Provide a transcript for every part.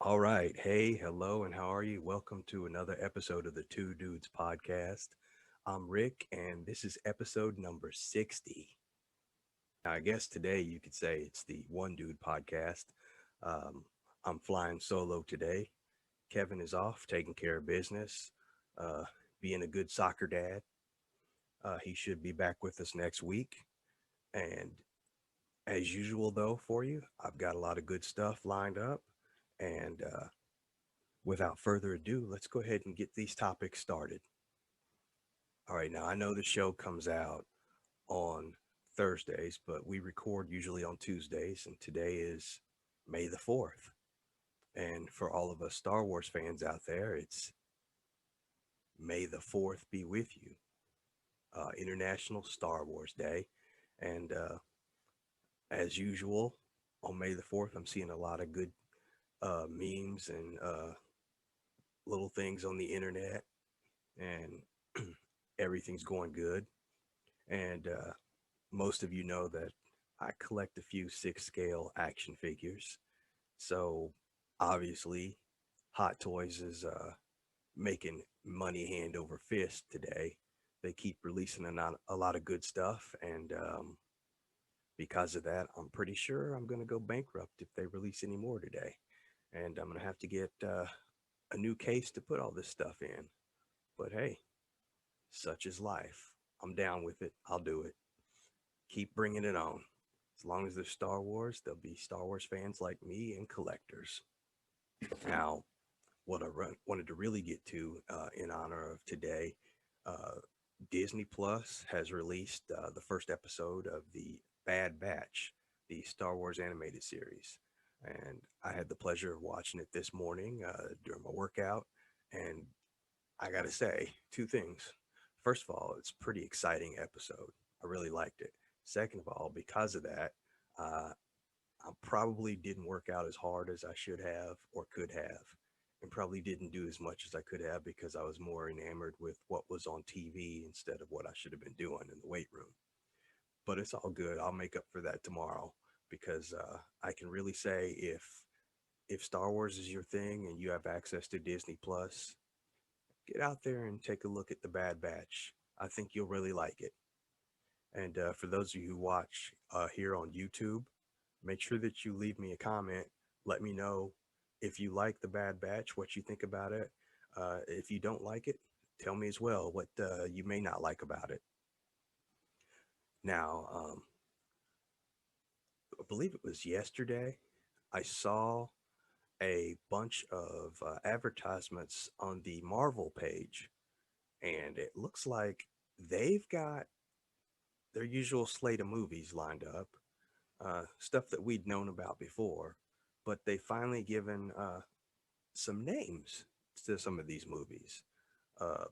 All right. Hey, hello, and how are you? Welcome to another episode of the Two Dudes podcast. I'm Rick, and this is episode number 60. Now, I guess today you could say it's the One Dude podcast. Um, I'm flying solo today. Kevin is off taking care of business, uh, being a good soccer dad. He should be back with us next week. And as usual, though, for you, I've got a lot of good stuff lined up. And without further ado, let's go ahead and get these topics started. All right, now I know the show comes out on Thursdays, but we record usually on Tuesdays, and today is May the 4th. And for all of us Star Wars fans out there, it's May the 4th be with you, International Star Wars Day. And as usual, on May the 4th, I'm seeing a lot of good memes and little things on the internet, and everything's going good. And most of you know that I collect a few six scale action figures. So obviously, Hot Toys is making money hand over fist today. They keep releasing a lot of good stuff. And because of that, I'm pretty sure I'm going to go bankrupt if they release any more today. And I'm going to have to get a new case to put all this stuff in. But hey, such is life. I'm down with it. I'll do it. Keep bringing it on. As long as there's Star Wars, there'll be Star Wars fans like me and collectors. Now, what wanted to really get to in honor of today, uh, Disney Plus has released the first episode of the Bad Batch, the Star Wars animated series. And I had the pleasure of watching it this morning during my workout. And I got to say, two things. First of all, it's a pretty exciting episode. I really liked it. Second of all, because of that, uh, I probably didn't work out as hard as I should have or could have, and probably didn't do as much as I could have because I was more enamored with what was on TV instead of what I should have been doing in the weight room. But it's all good. I'll make up for that tomorrow because I can really say if Star Wars is your thing and you have access to Disney Plus, get out there and take a look at the Bad Batch. I think you'll really like it. And for those of you who watch here on YouTube, make sure that you leave me a comment. Let me know if you like the Bad Batch, what you think about it. If you don't like it, tell me as well what you may not like about it. Now, I believe it was yesterday, I saw a bunch of advertisements on the Marvel page, and it looks like they've got their usual slate of movies lined up, stuff that we'd known about before, but they finally given some names to some of these movies. Uh,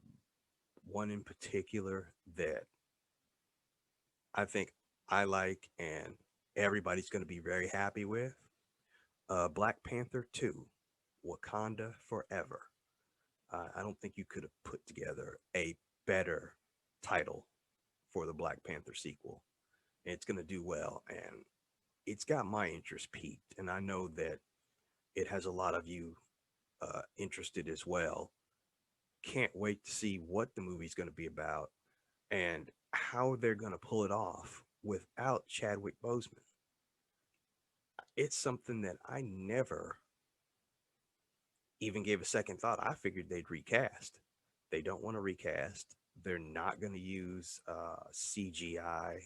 One in particular that I think I like and everybody's going to be very happy with, Black Panther 2, Wakanda Forever. I don't think you could have put together a better title for the Black Panther sequel. It's going to do well, and it's got my interest peaked, and I know that it has a lot of you interested as well. Can't wait to see what the movie's going to be about and how they're going to pull it off without Chadwick Boseman. It's something that I never even gave a second thought. I figured they'd recast. They don't want to recast. They're not going to use CGI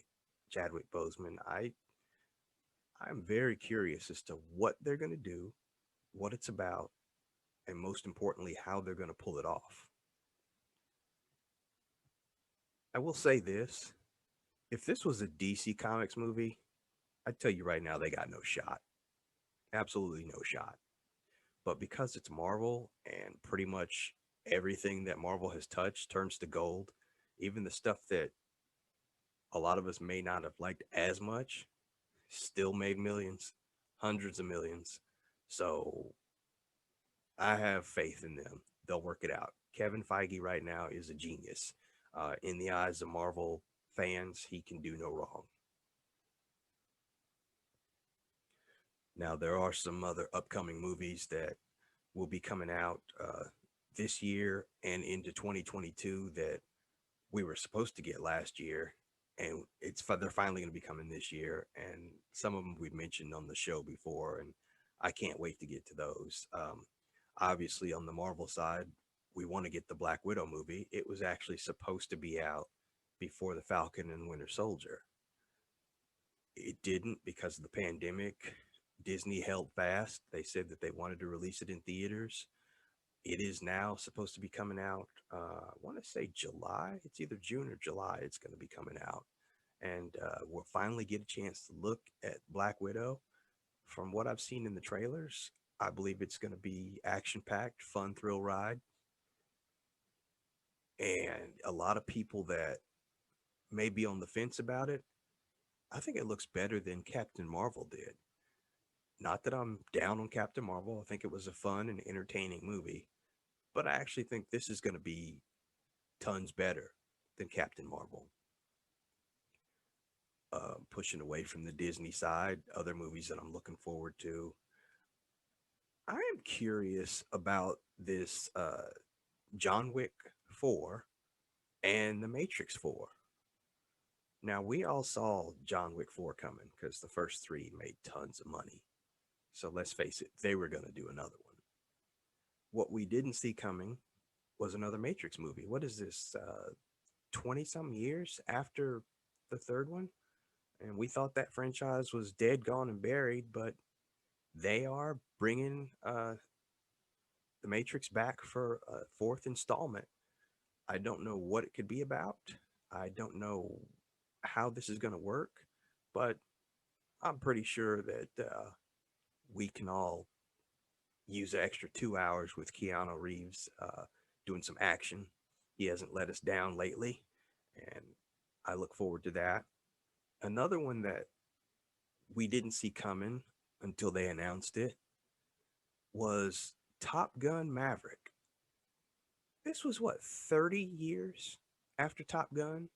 Chadwick Boseman. I'm very curious as to what they're going to do, what it's about, and most importantly, how they're going to pull it off. I will say this: if this was a DC Comics movie, I'd tell you right now they got no shot. Absolutely no shot. But because it's Marvel and pretty much everything that Marvel has touched turns to gold, even the stuff that a lot of us may not have liked as much still made millions, hundreds of millions. So I have faith in them. They'll work it out. Kevin Feige right now is a genius. In the eyes of Marvel fans, he can do no wrong. Now, there are some other upcoming movies that will be coming out this year and into 2022 that we were supposed to get last year, and they're finally going to be coming this year. And some of them we've mentioned on the show before, and I can't wait to get to those. Obviously, on the Marvel side, we want to get the Black Widow movie. It was actually supposed to be out before the Falcon and Winter Soldier. It didn't because of the pandemic. Disney held fast. They said that they wanted to release it in theaters. It is now supposed to be coming out. I want to say July. It's either June or July. It's going to be coming out, and we'll finally get a chance to look at Black Widow. From what I've seen in the trailers, I believe it's going to be action-packed, fun thrill ride, and a lot of people that may be on the fence about it. I think it looks better than Captain Marvel did. Not that I'm down on Captain Marvel. I think it was a fun and entertaining movie, but I actually think this is going to be tons better than Captain Marvel. Pushing away from the Disney side, other movies that I'm looking forward to. I am curious about this John Wick 4 and The Matrix 4. Now, we all saw John Wick 4 coming because the first three made tons of money. So let's face it, they were going to do another one. What we didn't see coming was another Matrix movie. What is this, 20 some years after the third one? And we thought that franchise was dead, gone, and buried, but they are bringing the Matrix back for a fourth installment. I don't know what it could be about. I don't know how this is going to work, but I'm pretty sure that we can all use an extra 2 hours with Keanu Reeves doing some action. He hasn't let us down lately, and I look forward to that. Another one that we didn't see coming until they announced it was Top Gun Maverick. This was what, 30 years after Top Gun?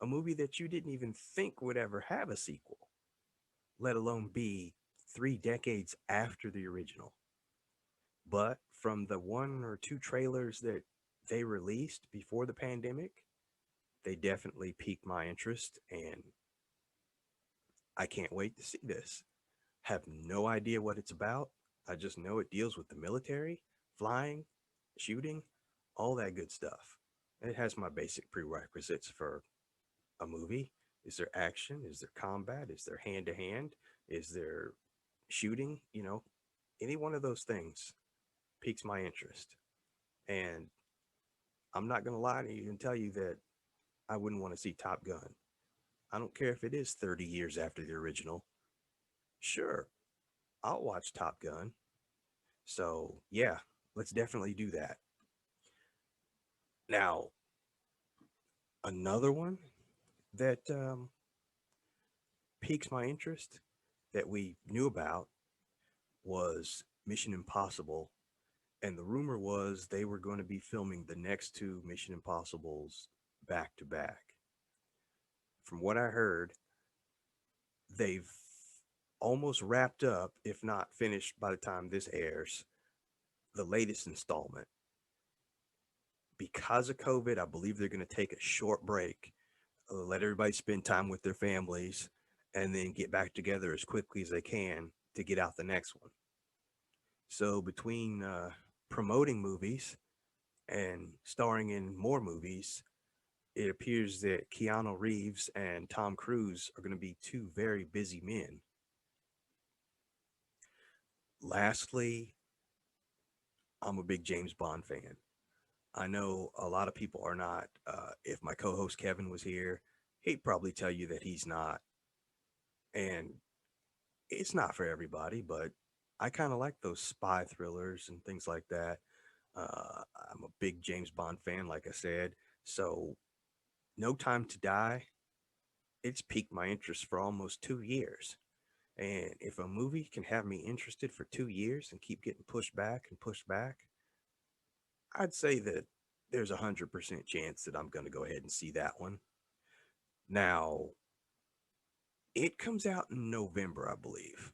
A movie that you didn't even think would ever have a sequel, let alone be 3 decades after the original. But from the one or two trailers that they released before the pandemic, they definitely piqued my interest, and I can't wait to see this. Have no idea what it's about. I just know it deals with the military, flying, shooting, all that good stuff. It has my basic prerequisites for a movie. Is there action? Is there combat? Is there hand to hand? Is there shooting? Any one of those things piques my interest. And I'm not going to lie to you and tell you that I wouldn't want to see Top Gun. I don't care if it is 30 years after the original. Sure, I'll watch Top Gun. So, yeah, let's definitely do that. Now, another one that piques my interest that we knew about was Mission Impossible. And the rumor was they were going to be filming the next two Mission Impossibles back to back. From what I heard, they've almost wrapped up, if not finished by the time this airs, the latest installment. Because of COVID, I believe they're going to take a short break, let everybody spend time with their families, and then get back together as quickly as they can to get out the next one. So between promoting movies and starring in more movies, it appears that Keanu Reeves and Tom Cruise are going to be two very busy men. Lastly, I'm a big James Bond fan. I know a lot of people are not. If my co-host Kevin was here, he'd probably tell you that he's not. And it's not for everybody, but I kind of like those spy thrillers and things like that. I'm a big James Bond fan, like I said. So, No Time to Die, it's piqued my interest for almost 2 years. And if a movie can have me interested for 2 years and keep getting pushed back and pushed back, I'd say that there's 100% chance that I'm going to go ahead and see that one. Now, it comes out in November, I believe.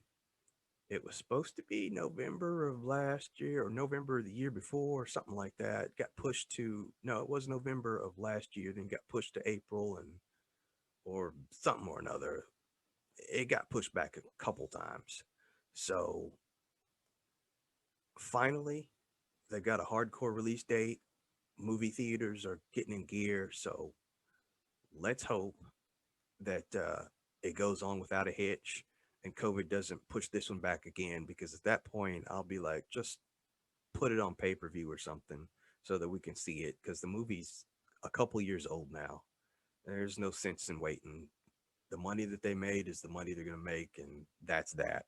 It was supposed to be November of last year or November of the year before, something like that. It got pushed to, no, it was November of last year, then got pushed to April and or something or another. It got pushed back a couple times. So finally, they got a hardcore release date. Movie theaters are getting in gear. So let's hope that it goes on without a hitch and COVID doesn't push this one back again. Because at that point, I'll be like, just put it on pay per view or something so that we can see it. Because the movie's a couple years old now. There's no sense in waiting. The money that they made is the money they're going to make, and that's that.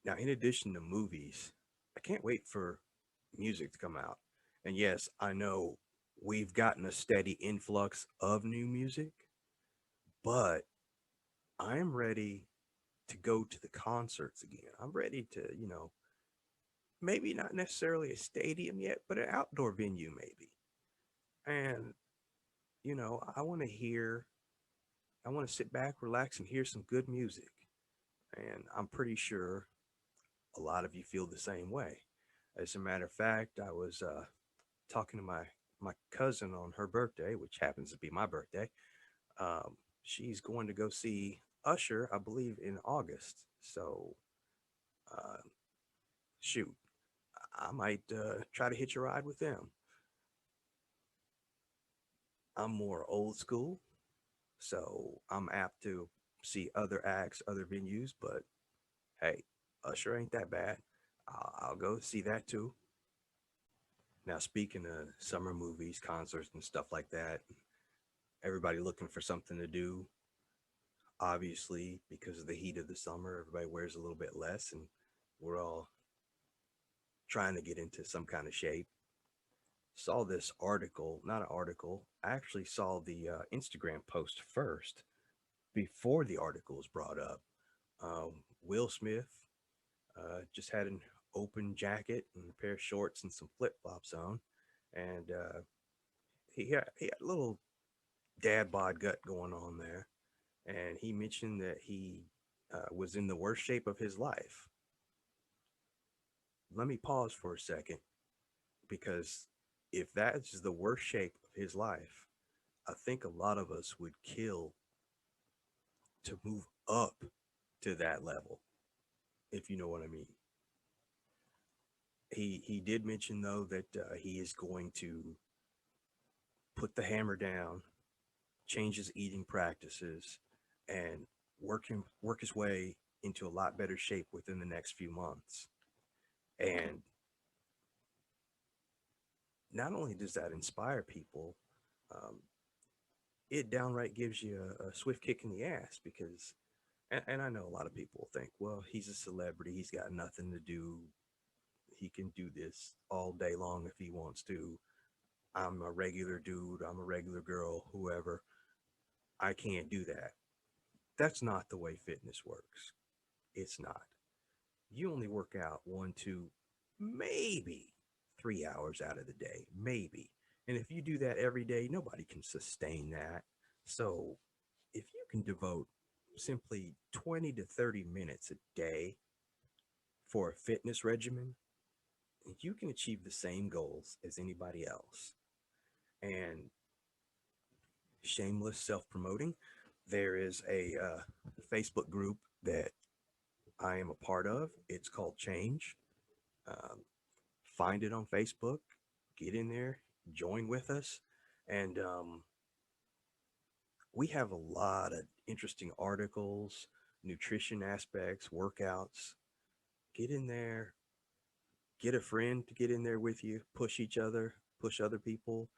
Now, in addition to movies, I can't wait for music to come out. And yes, I know we've gotten a steady influx of new music, but I'm ready to go to the concerts again. I'm ready to, maybe not necessarily a stadium yet, but an outdoor venue maybe. And, I want to sit back, relax, and hear some good music. And I'm pretty sure a lot of you feel the same way. As a matter of fact, I was talking to my cousin on her birthday, which happens to be my birthday. She's going to go see Usher, I believe, in August. So, uh, shoot, I might try to hitch a ride with them. I'm more old school, so I'm apt to see other acts, other venues. But hey, Usher ain't that bad. I'll go see that too. Now, speaking of summer movies, concerts, and stuff like that, everybody looking for something to do. Obviously, because of the heat of the summer, everybody wears a little bit less, and we're all trying to get into some kind of shape. Saw this article, not an article, I actually saw the Instagram post first before the article was brought up. Will Smith just had an open jacket and a pair of shorts and some flip flops on, and he had a little dad bod gut going on there, and he mentioned that he was in the worst shape of his life. Let me pause for a second because if that's the worst shape of his life, I think a lot of us would kill to move up to that level, if you know what I mean. He did mention though that he is going to put the hammer down, change his eating practices, and work his way into a lot better shape within the next few months. And not only does that inspire people, um, it downright gives you a swift kick in the ass because, and I know a lot of people think, well, he's a celebrity, he's got nothing to do, he can do this all day long if he wants to. I'm a regular dude, I'm a regular girl, whoever. I can't do that. That's not the way fitness works. It's not. You only work out one, two, maybe 3 hours out of the day, maybe. And if you do that every day, nobody can sustain that. So if you can devote simply 20 to 30 minutes a day for a fitness regimen, you can achieve the same goals as anybody else. And shameless self promoting, there is a Facebook group that I am a part of. It's called Change. Um, find it on Facebook, get in there, join with us. And we have a lot of interesting articles, nutrition aspects, workouts. Get in there, get a friend to get in there with you, push each other, push other people.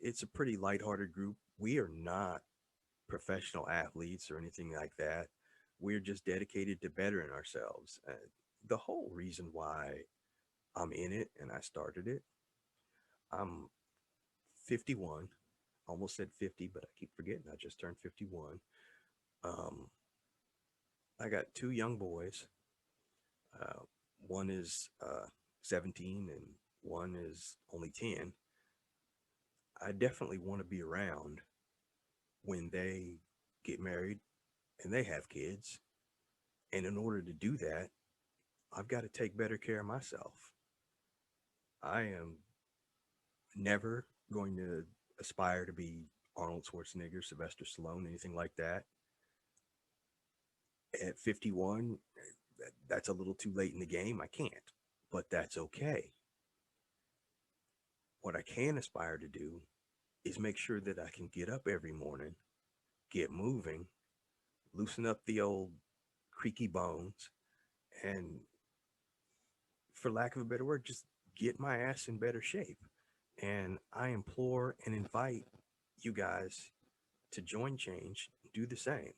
It's a pretty lighthearted group. We are not professional athletes or anything like that. We're just dedicated to bettering ourselves. The whole reason why I'm in it and I started it, I'm 51, almost said 50, but I keep forgetting I just turned 51. Um, I got two young boys. Uh, one is 17 and one is only 10. I definitely want to be around when they get married and they have kids. And in order to do that, I've got to take better care of myself. I am never going to aspire to be Arnold Schwarzenegger, Sylvester Stallone, anything like that. At 51, that's a little too late in the game. I can't, but that's okay. What I can aspire to do is make sure that I can get up every morning, get moving, loosen up the old creaky bones, and for lack of a better word, just get my ass in better shape. And I implore and invite you guys to join change, do the same.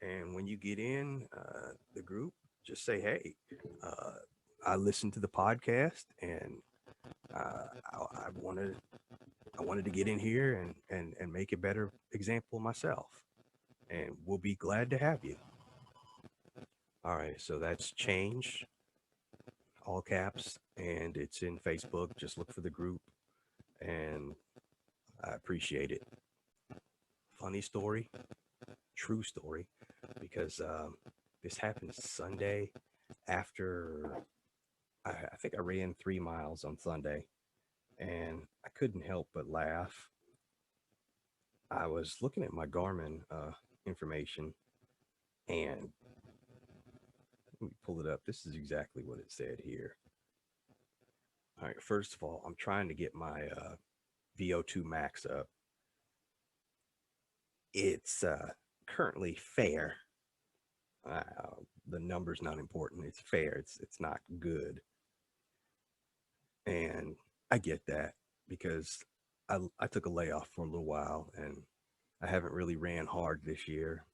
And when you get in the group, just say, hey, uh, I listened to the podcast and I wanted to get in here and make a better example myself. And we'll be glad to have you. All right, so that's change, all caps, and it's in Facebook. Just look for the group, and I appreciate it. Funny story, true story, because this happened Sunday after I think I ran 3 miles on Sunday, and I couldn't help but laugh. I was looking at my Garmin information, and let me pull it up. This is exactly what it said here. All right, first of all, I'm trying to get my VO2 max up. It's currently fair. Uh, the number's not important. It's fair. It's not good. And I get that because I took a layoff for a little while and I haven't really ran hard this year.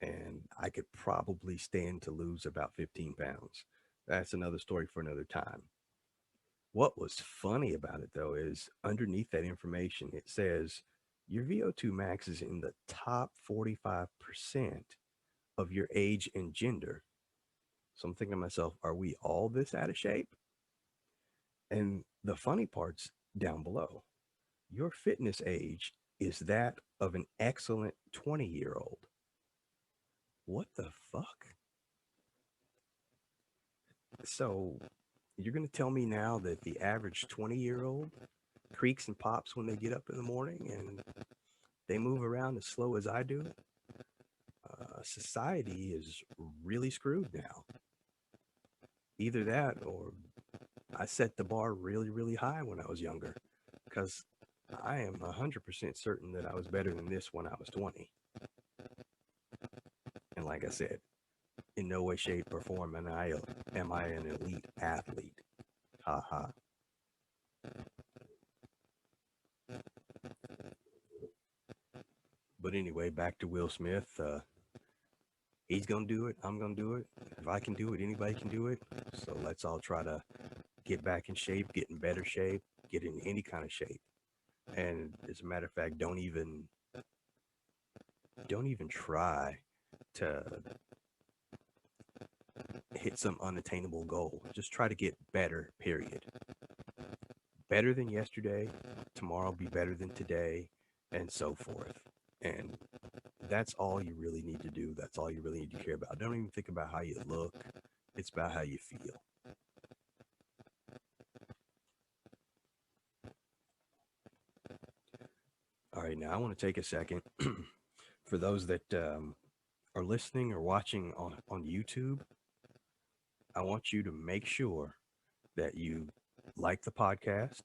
And I could probably stand to lose about 15 pounds. That's another story for another time. What was funny about it though is underneath that information, it says your VO2 max is in the top 45% of your age and gender. So I'm thinking to myself, are we all this out of shape? And the funny part's down below. Your fitness age is that of an excellent 20-year-old. What the fuck? So you're going to tell me now that the average 20-year-old creaks and pops when they get up in the morning and they move around as slow as I do? Society is really screwed now. Either that or I set the bar really, really high when I was younger, because I am 100% certain that I was better than this when I was 20. And like I said, in no way, shape, or form am I an elite athlete. Ha ha. But anyway, back to Will Smith. He's going to do it. I'm going to do it. If I can do it, anybody can do it. So let's all try to get back in shape, get in better shape, get in any kind of shape. And as a matter of fact, don't even try to hit some unattainable goal. Just try to get better, period. Better than yesterday, tomorrow be better than today, and so forth. And that's all you really need to do. That's all you really need to care about. Don't even think about how you look. It's about how you feel. All right, now I want to take a second for those that are listening or watching on YouTube. I want you to make sure that you like the podcast.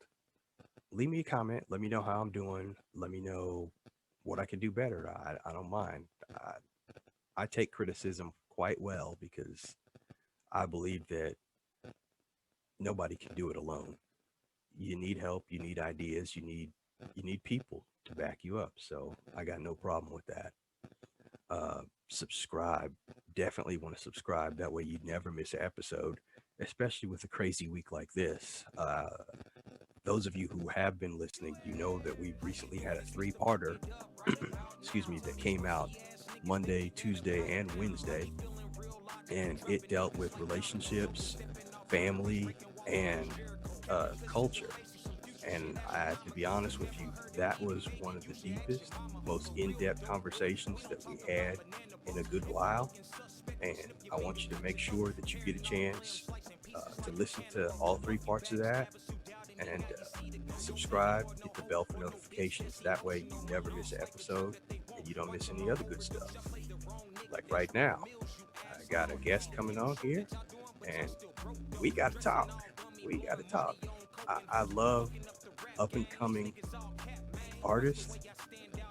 Leave me a comment. Let me know how I'm doing. Let me know what I can do better. I don't mind. I take criticism quite well because I believe that nobody can do it alone. You need help. You need ideas. You need people to back you up. So I got no problem with that. Subscribe. Definitely want to subscribe. That way you never miss an episode, especially with a crazy week like this. Those of you who have been listening, you know that we've recently had a 3-parter, excuse me, that came out Monday, Tuesday, and Wednesday. And it dealt with relationships, family, and culture. And I have to be honest with you, that was one of the deepest, most in-depth conversations that we had in a good while. And I want you to make sure that you get a chance to listen to all three parts of that and subscribe, hit the bell for notifications. That way, you never miss an episode and you don't miss any other good stuff. Like right now, I got a guest coming on here and we got to talk. We got to talk. I love up and coming artists,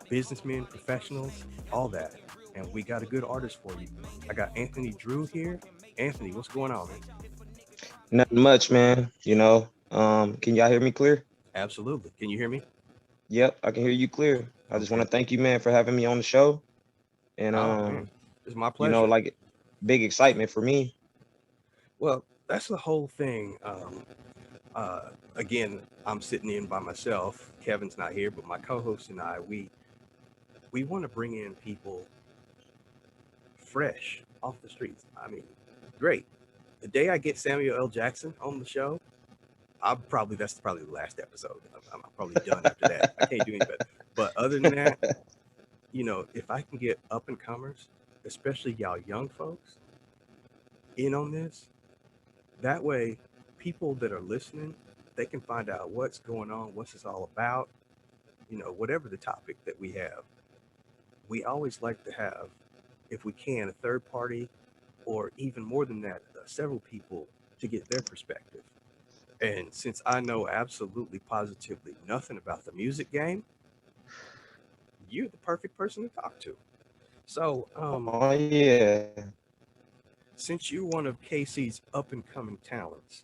businessmen, professionals, all that. And we got a good artist for you. I got Anthony Drew here. Anthony, what's going on, man? Nothing much, man. Can y'all hear me clear? Absolutely. Can you hear me? Yep, I can hear you clear. I just want Okay. to thank you, man, for having me on the show. And Oh, man. It's my pleasure. like big excitement for me. Well, that's the whole thing. Again, I'm sitting in by myself. Kevin's not here, but my co-host and I, we want to bring in people fresh off the streets. I mean, great. The day I get Samuel L. Jackson on the show, that's probably the last episode. I'm probably done after that. I can't do any better. But other than that, if I can get up and comers, especially y'all young folks, in on this, that way people that are listening, they can find out what's going on, what's this all about, whatever the topic that we have. We always like to have, if we can, a third party, or even more than that, several people to get their perspective. And since I know absolutely positively nothing about the music game, you're the perfect person to talk to. So, Oh yeah. since you're one of KC's up and coming talents,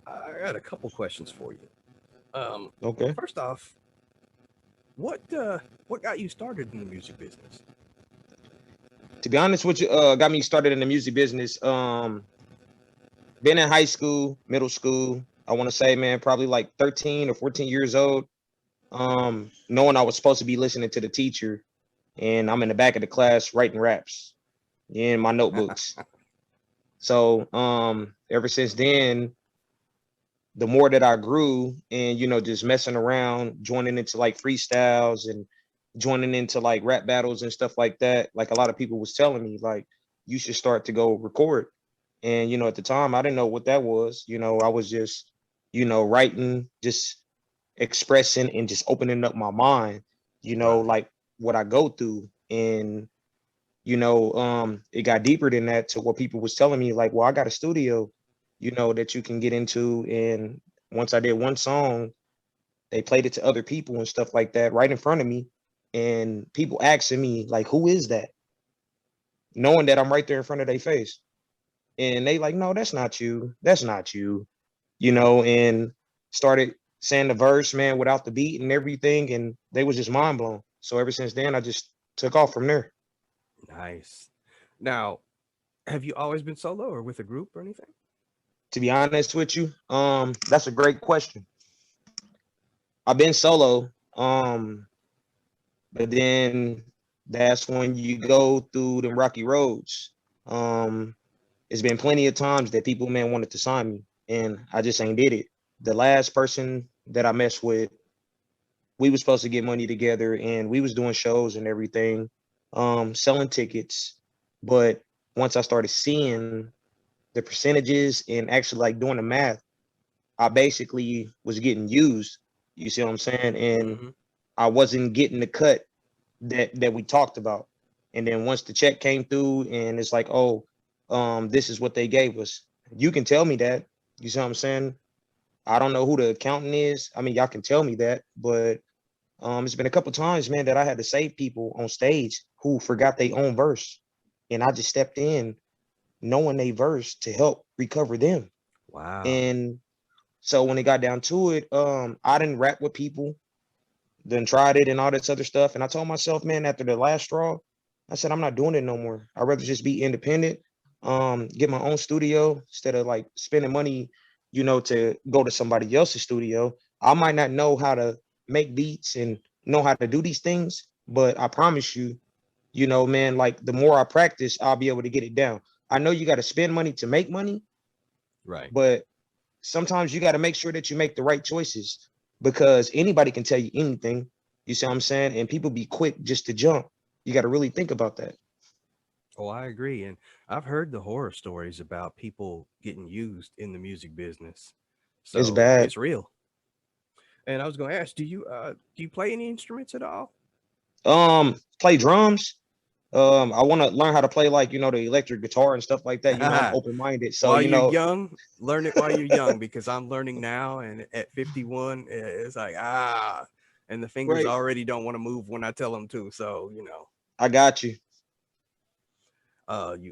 I got a couple questions for you. Um, Okay. First off, what got you started in the music business? To be honest with you, got me started in the music business. Been in high school, middle school. I want to say, man, probably like 13 or 14 years old. Knowing I was supposed to be listening to the teacher, and I'm in the back of the class writing raps in my notebooks. So ever since then, the more that I grew and just messing around, joining into like freestyles and joining into like rap battles and stuff like that, like a lot of people was telling me like you should start to go record. And at the time I didn't know what that was. I was just writing, just expressing and just opening up my mind, Right. like what I go through. And it got deeper than that to what people was telling me, like, well, I got a studio, that you can get into. And once I did one song, they played it to other people and stuff like that right in front of me. And people asking me, like, who is that? Knowing that I'm right there in front of their face. And they like, no, that's not you. That's not you. And started saying the verse, man, without the beat and everything. And they was just mind blown. So ever since then, I just took off from there. Nice. Now, have you always been solo or with a group or anything? To be honest with you, that's a great question. I've been solo, but then that's when you go through them rocky roads. Um, it's been plenty of times that people, man, wanted to sign me, and I just ain't did it. The last person that I messed with, we was supposed to get money together, and we was doing shows and everything, selling tickets. But once I started seeing the percentages and actually like doing the math, I basically was getting used. You see what I'm saying? And Mm-hmm. I wasn't getting the cut that we talked about. And then once the check came through and it's like, oh, this is what they gave us. You can tell me that. You see what I'm saying? I don't know who the accountant is. I mean, y'all can tell me that, but it's been a couple times, man, that I had to save people on stage who forgot their own verse. And I just stepped in knowing they verse to help recover them. Wow. And so when it got down to it, I didn't rap with people, then tried it and all this other stuff. And I told myself, man, after the last straw, I said, I'm not doing it no more. I'd rather just be independent, get my own studio instead of like spending money, to go to somebody else's studio. I might not know how to make beats and know how to do these things, but I promise you, man, like the more I practice, I'll be able to get it down. I know you got to spend money to make money, Right. but sometimes you got to make sure that you make the right choices because anybody can tell you anything. You see what I'm saying? And people be quick just to jump. You got to really think about that. Oh, I agree. And I've heard the horror stories about people getting used in the music business. It's So bad. it's real. And I was going to ask, do you play any instruments at all? Play drums. I want to learn how to play like, the electric guitar and stuff like that. I'm open-minded. So, While you're young, learn it while you're young, because I'm learning now, and at 51, it's like and the fingers right. already don't want to move when I tell them to. So, I got you.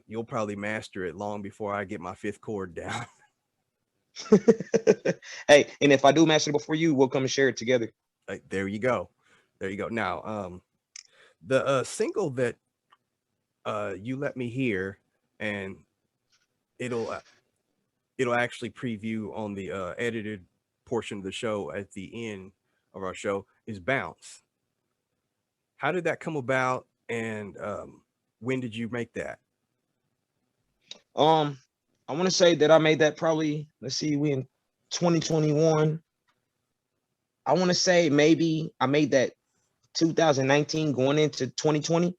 you'll probably master it long before I get my fifth chord down. Hey, and if I do master it before you, we'll come and share it together. Like, there you go. There you go. Now, the single that you let me hear, and it'll it'll actually preview on the edited portion of the show at the end of our show, is Bounce. How did that come about, and when did you make that? Um, I want to say that I made that probably, let's see, we in 2021. I want to say maybe I made that 2019 going into 2020. Mhm.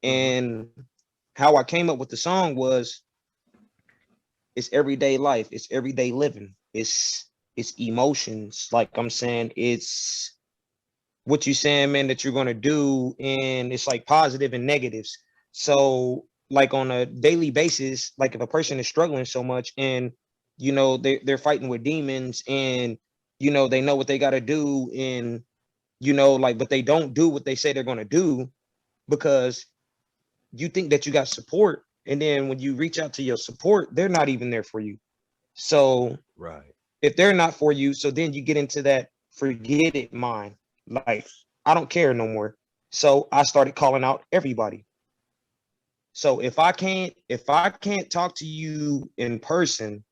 And how I came up with the song was it's everyday life, it's everyday living, it's emotions. Like I'm saying, it's what you saying, man, that you're gonna do, and it's like positive and negatives. So like on a daily basis, like if a person is struggling so much and they're fighting with demons, and they know what they got to do, and like, but they don't do what they say they're going to do because you think that you got support, and then when you reach out to your support, they're not even there for you. So Right. if they're not for you, so then you get into that forget it mind. Like, I don't care no more. So I started calling out everybody. So if I can't talk to you in person,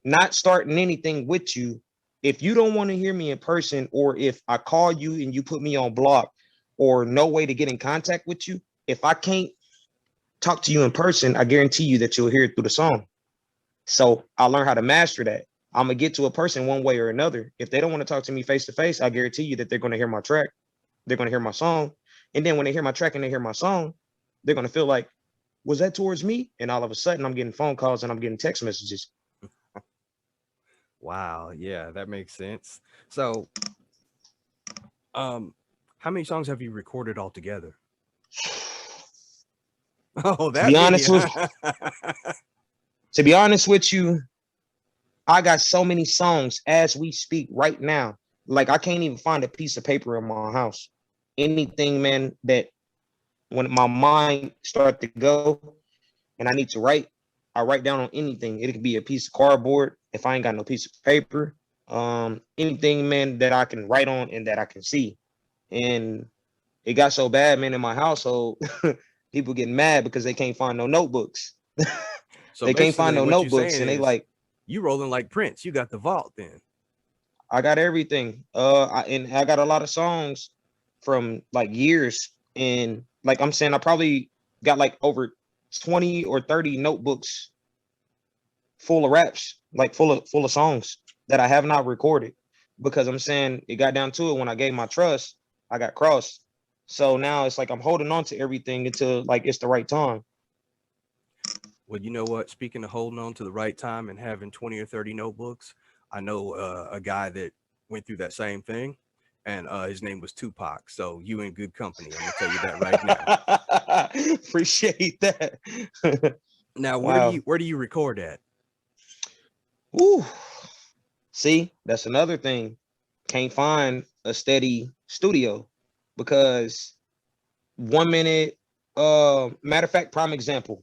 not starting anything with you, if you don't want to hear me in person, or if I call you and you put me on block or no way to get in contact with you, if I can't talk to you in person, I guarantee you that you'll hear it through the song. So I learned how to master that. I'm gonna get to a person one way or another. If they don't want to talk to me face to face, I guarantee you that they're gonna hear my track, they're gonna hear my song, and then when they hear my track and they hear my song, they're gonna feel like, was that towards me? And all of a sudden, I'm getting phone calls and I'm getting text messages. Wow. Yeah, that makes sense. So, um, how many songs have you recorded altogether? Oh, To that be many, honest with, huh? to be honest with you, I got so many songs as we speak right now. Like I can't even find a piece of paper in my house. Anything, man, that when my mind starts to go and I need to write, I write down on anything. It could be a piece of cardboard if I ain't got no piece of paper. Anything, man, that I can write on and that I can see. And it got so bad, man, in my household, people getting mad because they can't find no notebooks. So They can't find basically, no what you're notebooks, saying and they is like, you rolling like Prince. You got the vault then. I got everything. And I got a lot of songs from like years, and like I'm saying, I probably got like over 20 or 30 notebooks full of raps, like full of songs that I have not recorded, because I'm saying it got down to it when I gave my trust, I got crossed. So now it's like I'm holding on to everything until like it's the right time. Well, you know what? Speaking of holding on to the right time and having 20 or 30 notebooks, I know a guy that went through that same thing, and his name was Tupac. So you in good company. I'm gonna tell you that right now. Appreciate that. Now, Wow. where do you record at? Ooh. See, that's another thing. Can't find a steady studio because 1 minute, matter of fact, prime example.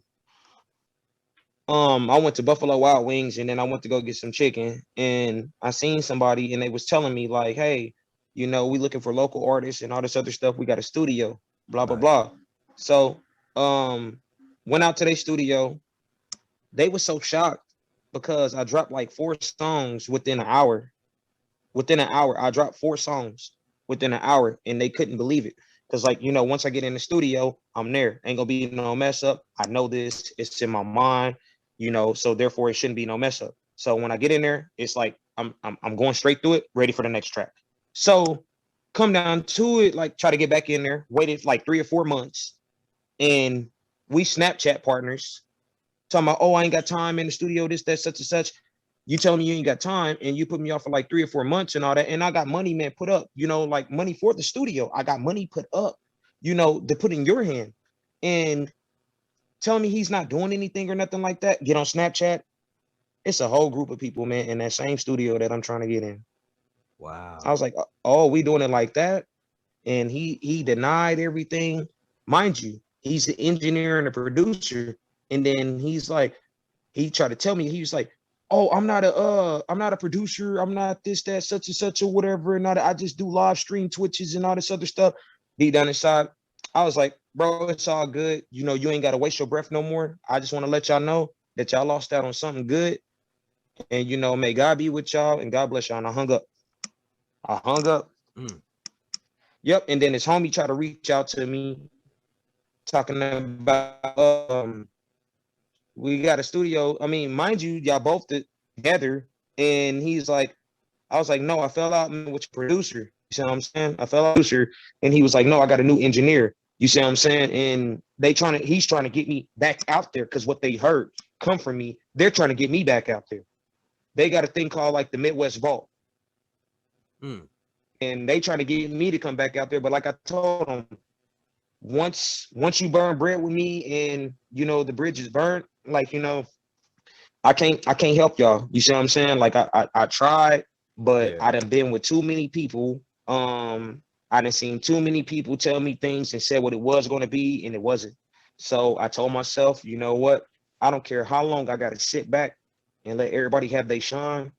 I went to Buffalo Wild Wings and then I went to go get some chicken, and I seen somebody and they was telling me like, hey, we looking for local artists and all this other stuff. We got a studio, blah, blah, Right. blah. So went out to their studio. They were so shocked because I dropped like 4 songs within an hour. Within an hour, I dropped 4 songs within an hour, and they couldn't believe it. Cause like, once I get in the studio, I'm there. Ain't gonna be no mess up. I know this, it's in my mind, so therefore it shouldn't be no mess up. So when I get in there, it's like I'm going straight through it, ready for the next track. So come down to it, like try to get back in there, waited like 3 or 4 months, and we Snapchat partners. Talking about, oh, I ain't got time in the studio, this, that, such and such. You tell me you ain't got time, and you put me off for like 3 or 4 months and all that. And I got money, man, put up, like money for the studio. I got money put up, to put in your hand. And telling me he's not doing anything or nothing like that. Get on Snapchat. It's a whole group of people, man, in that same studio that I'm trying to get in. Wow. I was like, oh, we doing it like that? And he denied everything. Mind you, he's the engineer and the producer. And then he's like, he tried to tell me, he was like, oh, I'm not a producer. I'm not this, that, such and such or whatever. And I just do live stream Twitches and all this other stuff. Deep down inside, I was like, bro, it's all good. You ain't got to waste your breath no more. I just want to let y'all know that y'all lost out on something good. And, may God be with y'all and God bless y'all. And I hung up. Yep. And then his homie tried to reach out to me talking about, we got a studio. I mean, mind you, y'all both together. And he's like, I was like, no, I fell out with your producer. You see what I'm saying? I fell out with producer. And he was like, no, I got a new engineer. You see what I'm saying? And he's trying to get me back out there because what they heard come from me, they're trying to get me back out there. They got a thing called like the Midwest Vault. And they trying to get me to come back out there. But like I told them, once you burn bread with me and, the bridge is burnt, like, I can't help y'all. You see what I'm saying? Like I tried, but I done been with too many people. I done seen too many people tell me things and said what it was going to be, and it wasn't. So I told myself, you know what? I don't care how long I got to sit back and let everybody have their shine.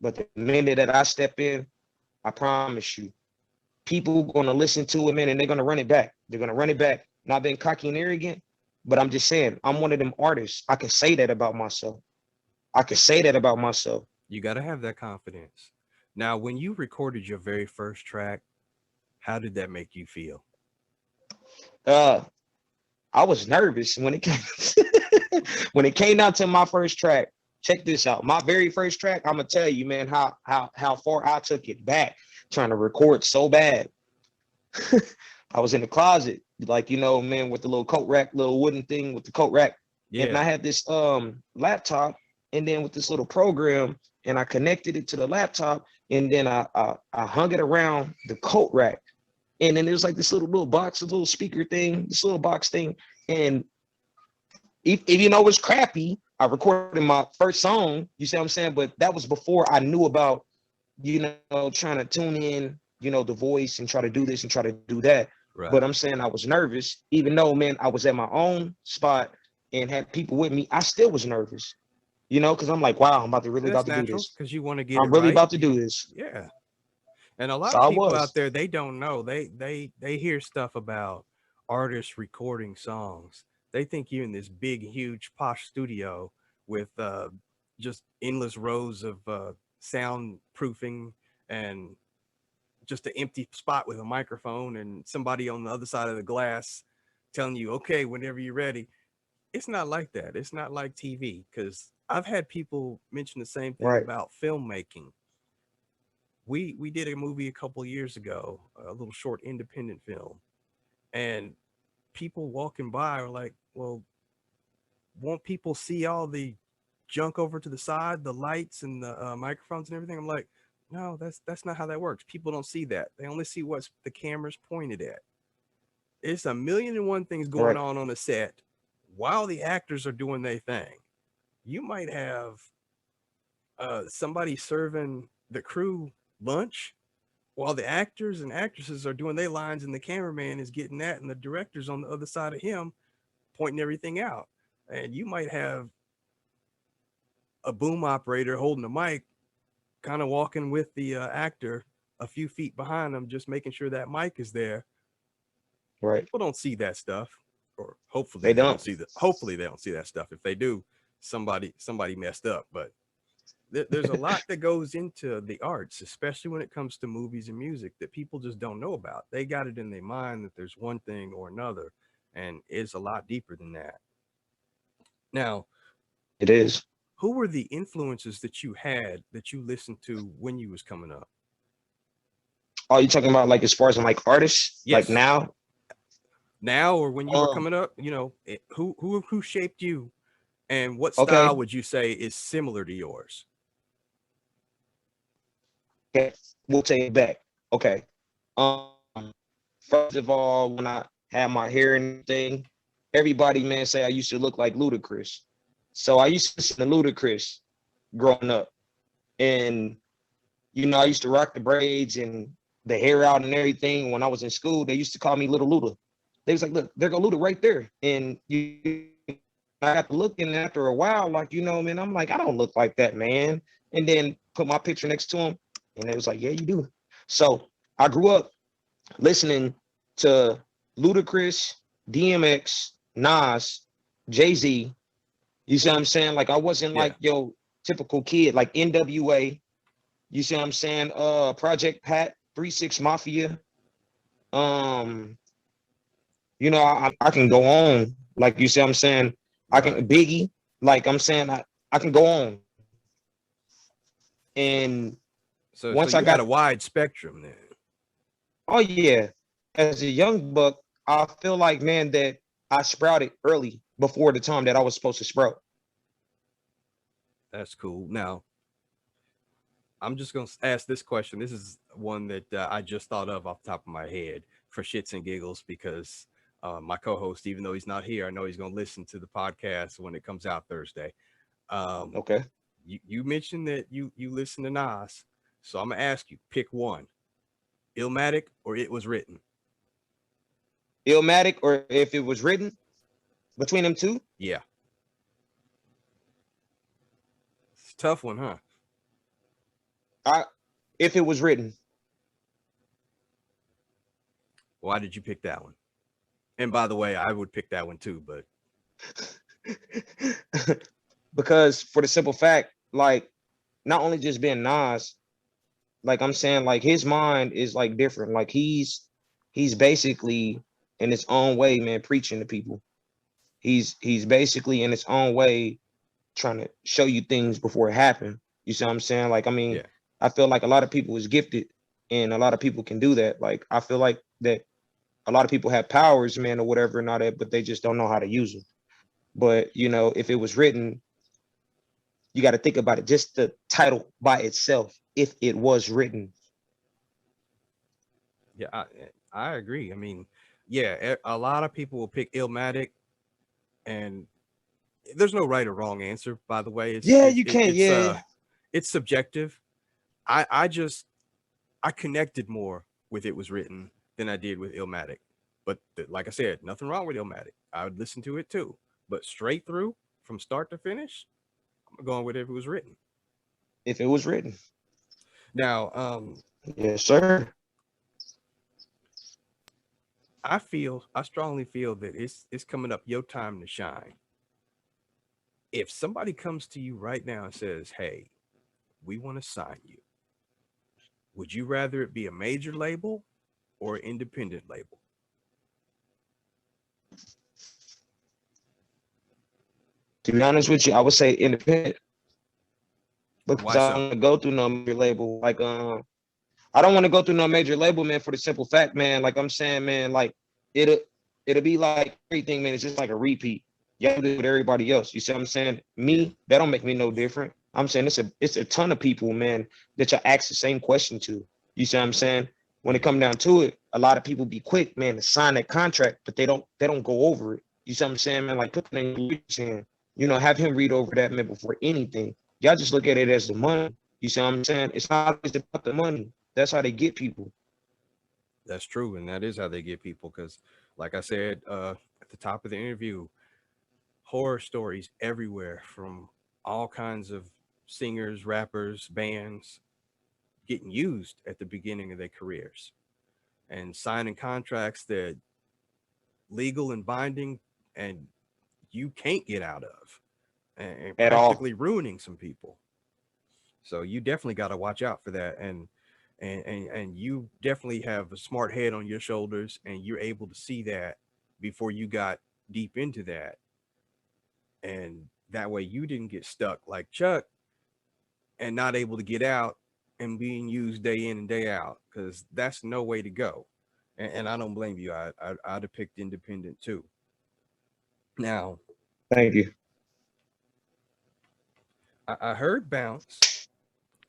But the minute that I step in, I promise you, people going to listen to it, man, and they're going to run it back. They're going to run it back. Not being cocky and arrogant, but I'm just saying, I'm one of them artists. I can say that about myself. You got to have that confidence. Now, when you recorded your very first track, how did that make you feel? I was nervous when it came down to my first track. Check this out. My very first track, I'm gonna tell you, man, how far I took it back, trying to record so bad. I was in the closet, like, man, with the little coat rack, little wooden thing with the coat rack. Yeah. And I had this laptop, and then with this little program, and I connected it to the laptop, and then I hung it around the coat rack. And then there's like this little box, a little speaker thing, this little box thing. And if it's crappy, I recorded my first song, you see what I'm saying? But that was before I knew about, trying to tune in, the voice and try to do this and try to do that. Right. But I'm saying I was nervous, even though, man, I was at my own spot and had people with me. I still was nervous, because I'm like, wow, I'm about to do this. Because you want to get I'm really about to do this. Yeah. And a lot of people out there, they don't know. They hear stuff about artists recording songs. They think you're in this big, huge, posh studio with just endless rows of soundproofing and just an empty spot with a microphone and somebody on the other side of the glass telling you, okay, whenever you're ready. It's not like that. It's not like TV, because I've had people mention the same thing about filmmaking. We did a movie a couple of years ago, a little short independent film, and people walking by are like, well, won't people see all the junk over to the side, the lights and the microphones and everything? I'm like, no, that's not how that works. People don't see that. They only see what's the camera's pointed at. It's a million and one things going on a set while the actors are doing their thing. You might have somebody serving the crew lunch while the actors and actresses are doing their lines, and the cameraman is getting that, and the director's on the other side of him pointing everything out. And you might have a boom operator holding the mic, kind of walking with the actor a few feet behind them, just making sure that mic is there. Right. People don't see that stuff, or hopefully they don't see that. Hopefully they don't see that stuff. If they do, somebody messed up. But there's a lot that goes into the arts, especially when it comes to movies and music, that people just don't know about. They got it in their mind that there's one thing or another, and it's a lot deeper than that. Now, it is. Who were the influences that you had that you listened to when you was coming up? Oh, you talking about like as far as like artists, yes. Like now? Now or when you were Um, coming up, who shaped you, and what okay, style would you say is similar to yours? okay, we'll take it back. Okay. Um, First of all, when I had my hair and thing, everybody, man, say I used to look like Ludacris. So I used to listen to Ludacris growing up. And, I used to rock the braids and the hair out and everything. When I was in school, they used to call me Little Luda. They was like, look, there go Luda right there. And I got to looking after a while, like, man, I'm like, I don't look like that, man. And then put my picture next to him. And it was like, yeah, you do. So I grew up listening to Ludacris, DMX, Nas, Jay-Z. You see what I'm saying? Like I wasn't Yeah. like your typical kid, like NWA. You see what I'm saying? Project Pat, 3 6 Mafia. Um, I can go on. Like you see what I'm saying? I Right. can Biggie, like I'm saying, I can go on. And So once I you had got, a wide spectrum then. oh yeah, as a young buck, I feel like, man, that I sprouted early before the time that I was supposed to sprout. That's cool. Now, I'm just going to ask this question. This is one that I just thought of off the top of my head for shits and giggles because my co-host, even though he's not here, I know he's going to listen to the podcast when it comes out Thursday. Um, Okay. you mentioned that you listen to Nas, so I'm gonna ask you, pick one: Illmatic or It Was Written. Illmatic, or if it was written between them two, Yeah, it's a tough one, huh? I if it was written. Why did you pick that one? And by the way, I would pick that one too, but Because for the simple fact, like, not only just being Nas, like I'm saying, like his mind is like different. Like he's basically in his own way, man, preaching to people. He's basically in his own way trying to show you things before it happened. You see what I'm saying? Like, I mean, yeah, I feel like a lot of people is gifted and a lot of people can do that. Like, I feel like that a lot of people have powers, man, or whatever and all that, but they just don't know how to use them. But if it was written, you got to think about it. Just the title by itself, if it was written. yeah, I agree. I mean, yeah, a lot of people will pick Illmatic, and there's no right or wrong answer. By the way, Yeah, you can't. Yeah, it's subjective. I connected more with It Was Written than I did with Illmatic. But like I said, nothing wrong with Illmatic. I would listen to it too. But straight through from start to finish, I'm going with If It Was Written. if it was written. Now, Yes, sir. I strongly feel that it's coming up your time to shine. If somebody comes to you right now and says, "Hey, we want to sign you," would you rather it be a major label or an independent label? To be honest with you, I would say independent because Why I don't so? want to go through no major label. Like, I don't want to go through no major label, man, for the simple fact, man. Like I'm saying, man, like it'll it'll be like everything, man. It's just like a repeat. Y'all do it with everybody else. You see what I'm saying? Yeah, Me, that don't make me no different. I'm saying it's a ton of people, man, that you ask the same question to. You see what I'm saying? When it hmm, come down to it, a lot of people be quick, man, to sign that contract, but they don't go over it. You see what I'm saying, man? Like put it in your hand, have him read over that, man, before anything. Y'all just look at it as the money. You see what I'm saying? It's not always about the money. That's how they get people. that's true, and that is how they get people. Because, like I said at the top of the interview, horror stories everywhere from all kinds of singers, rappers, bands getting used at the beginning of their careers and signing contracts that legal and binding and you can't get out of and At all. practically ruining some people. So you definitely got to watch out for that. And you definitely have a smart head on your shoulders and you're able to see that before you got deep into that. And that way you didn't get stuck like Chuck and not able to get out and being used day in and day out because that's no way to go. and I don't blame you. I'd have picked independent too. Now, Thank you. I heard Bounce.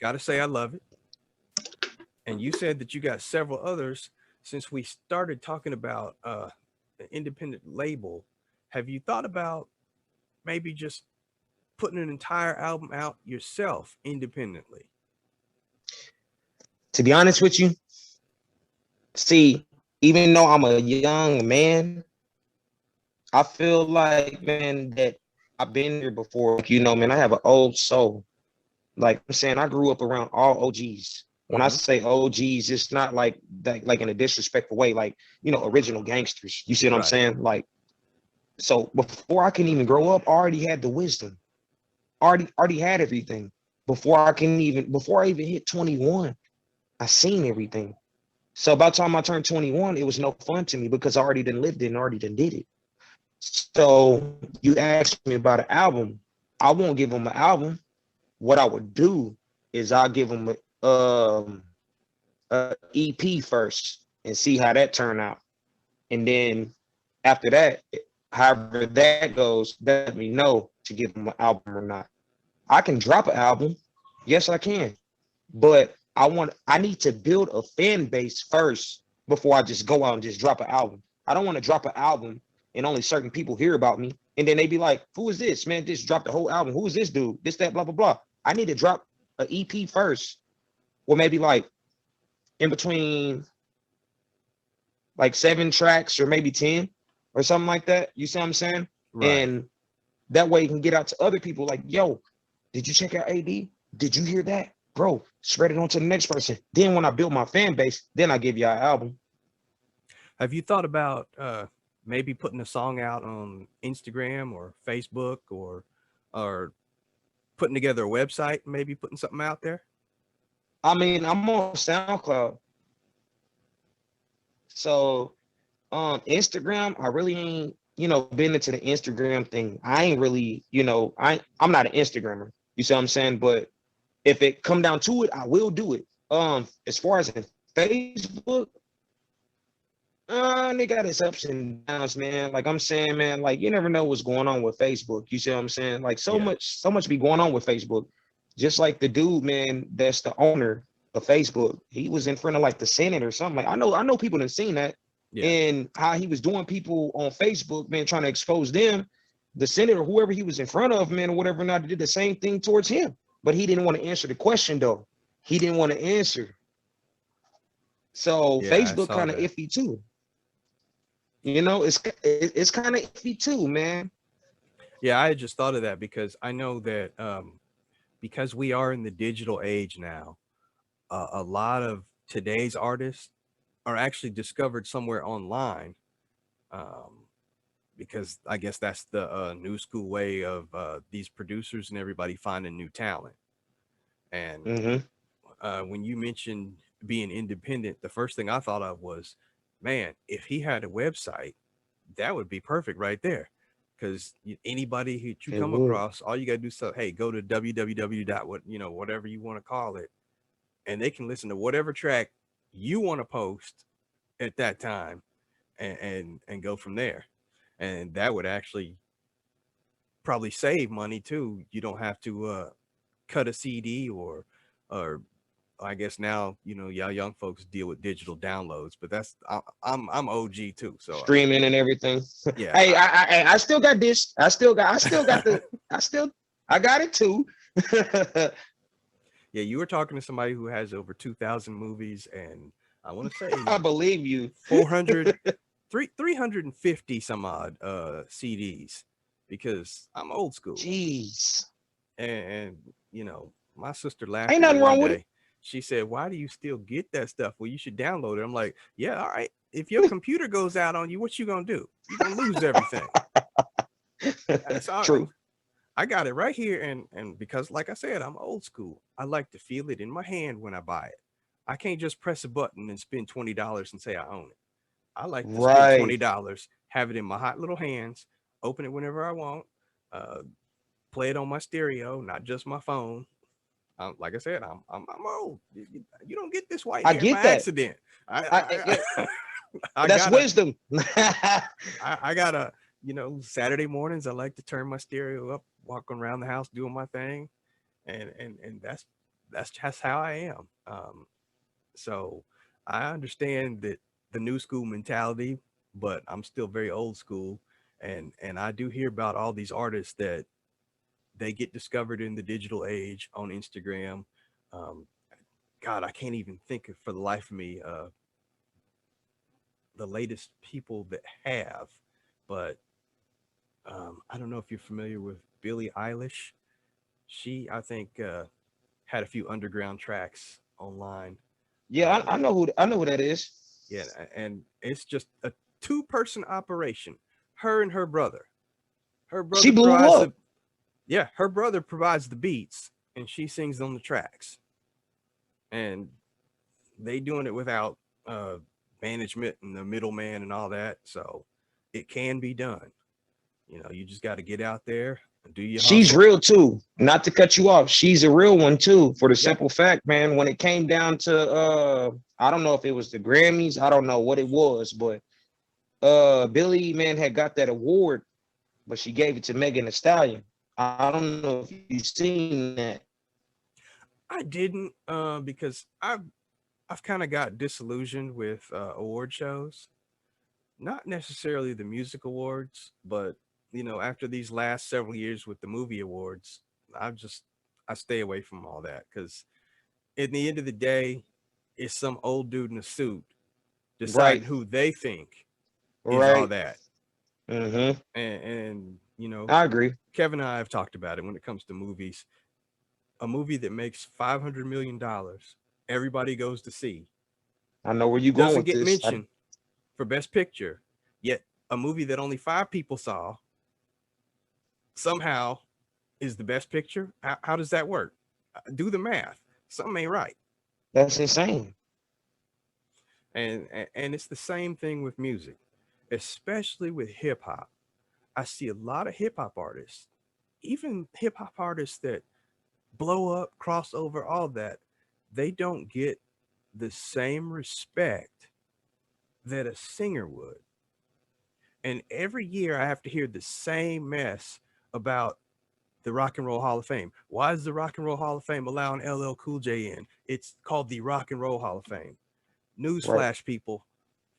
Got to say, I love it. And you said that you got several others. Since we started talking about the independent label, have you thought about maybe just putting an entire album out yourself independently? To be honest with you, see, even though I'm a young man, I feel like, man, that I've been here before. Like, man, I have an old soul. Like I'm saying, I grew up around all OGs. When I Mm-hmm. say OGs, it's not like that, like in a disrespectful way, like, original gangsters. You see what I'm Right. saying? Like, so before I can even grow up, I already had the wisdom. Already had everything. Before I even hit 21, I seen everything. So by the time I turned 21, it was no fun to me because I already done lived it and already done did it. So you asked me about an album. I won't give them an album. What I would do is I'll give them a EP first and see how that turn out. And then after that, however that goes, let me know to give them an album or not. I can drop an album. Yes, I can. But I need to build a fan base first before I just go out and just drop an album. I don't want to drop an album and only certain people hear about me. And then they be like, who is this? Man, just dropped the whole album. Who is this dude? This, that, blah, blah, blah. I need to drop an EP first. Or maybe like in between like 7 tracks or maybe 10 or something like that. You see what I'm saying? Right. And that way you can get out to other people like, yo, did you check out AD? Did you hear that? Bro, spread it on to the next person. Then when I build my fan base, then I give y'all an album. Have you thought about maybe putting a song out on Instagram or Facebook, or putting together a website, maybe putting something out there? I mean, I'm on SoundCloud. So Instagram, I really ain't, been into the Instagram thing. I ain't really, I'm not an Instagrammer. You see what I'm saying? But if it come down to it, I will do it. As far as in Facebook, they got its ups and downs, man. Like I'm saying, man, like you never know what's going on with Facebook. You see what I'm saying? Like so Yeah. much be going on with Facebook. Just like the dude, man, that's the owner of Facebook. He was in front of like the Senate or something. Like I know people have seen that Yeah. and how he was doing people on Facebook, man, trying to expose them. The Senate or whoever he was in front of, man, or whatever, not did the same thing towards him. But he didn't want to answer the question though. He didn't want to answer. So Yeah, I Facebook saw kind of that. iffy too. It's kind of iffy too, man. Yeah, I just thought of that because I know that because we are in the digital age now, a lot of today's artists are actually discovered somewhere online. Um, because I guess that's the new school way of these producers and everybody finding new talent. And Mm-hmm. when you mentioned being independent, the first thing I thought of was, man, if he had a website, that would be perfect right there. Because anybody who you It come would. across, all you gotta do is say, hey, go to www dot whatever you want to call it, and they can listen to whatever track you want to post at that time, and go from there. And that would actually probably save money too. You don't have to cut a CD, or I guess now y'all young folks deal with digital downloads, but I'm OG too, so Streaming and everything. yeah. Hey, I still got this. I got it too. Yeah, you were talking to somebody who has over 2,000 movies, and I want to say I believe you. 400, 350 some odd CDs, because I'm old school. Jeez. And my sister laughed Ain't at me nothing one wrong with day. She said, "Why do you still get that stuff? Well, you should download it." I'm like, "Yeah, all right. If your computer goes out on you, what you gonna do? You gonna lose everything." it. So True. I got it right here, and because, like I said, I'm old school. I like to feel it in my hand when I buy it. I can't just press a button and spend $20 and say I own it. I like to spend Right. $20, have it in my hot little hands, open it whenever I want, uh, play it on my stereo, not just my phone. Like I said, I'm old. You don't get this white I hair get by that. accident. I, I That's gotta, wisdom. I gotta, Saturday mornings I like to turn my stereo up, walk around the house doing my thing, and that's just how I am. So I understand that the new school mentality, but I'm still very old school, and I do hear about all these artists that they get discovered in the digital age on Instagram. Um, God, I can't even think of, for the life of me, the latest people that have, but I don't know if you're familiar with Billie Eilish. She, I think, had a few underground tracks online. Yeah, Um, I know who that is. yeah, and it's just a two-person operation. Her and her brother. Her She brother blew provides up. the Yeah, her brother provides the beats, and she sings on the tracks. And they doing it without uh management and the middleman and all that. So it can be done. You just got to get out there and do your She's hustle. real too. Not to cut you off. She's a real one too. For the Yeah, simple fact, man, when it came down to I don't know if it was the Grammys, I don't know what it was, but Billy man had got that award, but she gave it to Megan Thee Stallion. I don't know if you've seen that. I didn't because I've kind of got disillusioned with award shows. Not necessarily the music awards, but after these last several years with the movie awards, I've just I stay away from all that because at the end of the day, it's some old dude in a suit deciding Right, who they think is all right. that. Mm-hmm. And I agree. Kevin and I have talked about it when it comes to movies. A movie that makes $500 million, everybody goes to see, I know where you're going doesn't with get this. mentioned for Best Picture. Yet a movie that only five people saw somehow is the Best Picture. How does that work? Do the math. Something ain't right. That's insane. And it's the same thing with music, especially with hip hop. I see a lot of hip hop artists, even hip hop artists that blow up, crossover, all that. They don't get the same respect that a singer would. And every year I have to hear the same mess about the Rock and Roll Hall of Fame. Why is the Rock and Roll Hall of Fame allowing LL Cool J in? It's called the Rock and Roll Hall of Fame. Right. Newsflash, people.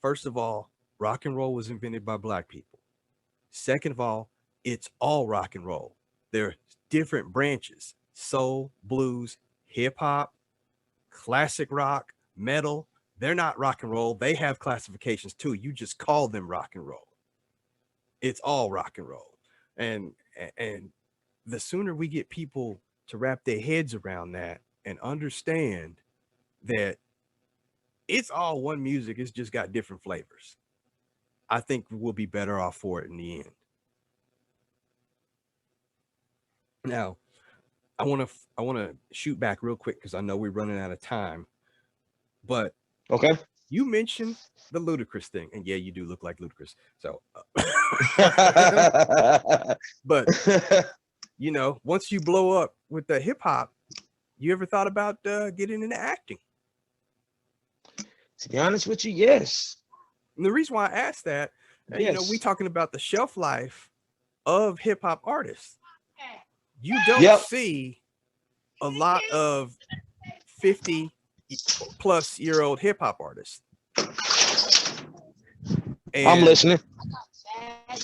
First of all, rock and roll was invented by black people. Second of all, it's all rock and roll. There are different branches: soul, blues, hip hop, classic rock, metal. They're not rock and roll. They have classifications too. You just call them rock and roll. It's all rock and roll. And and the sooner we get people to wrap their heads around that and understand that it's all one music, it's just got different flavors, I think we'll be better off for it in the end. Now, I want to shoot back real quick because I know we're running out of time. But Okay. you mentioned the Ludacris thing, and yeah, you do look like Ludacris. So, but once you blow up with the hip hop, you ever thought about getting into acting? To be honest with you, yes. And the reason why I asked that, we Yes. talking about the shelf life of hip hop artists. You don't Yep. see a lot of 50 plus year old hip hop artists. I'm listening.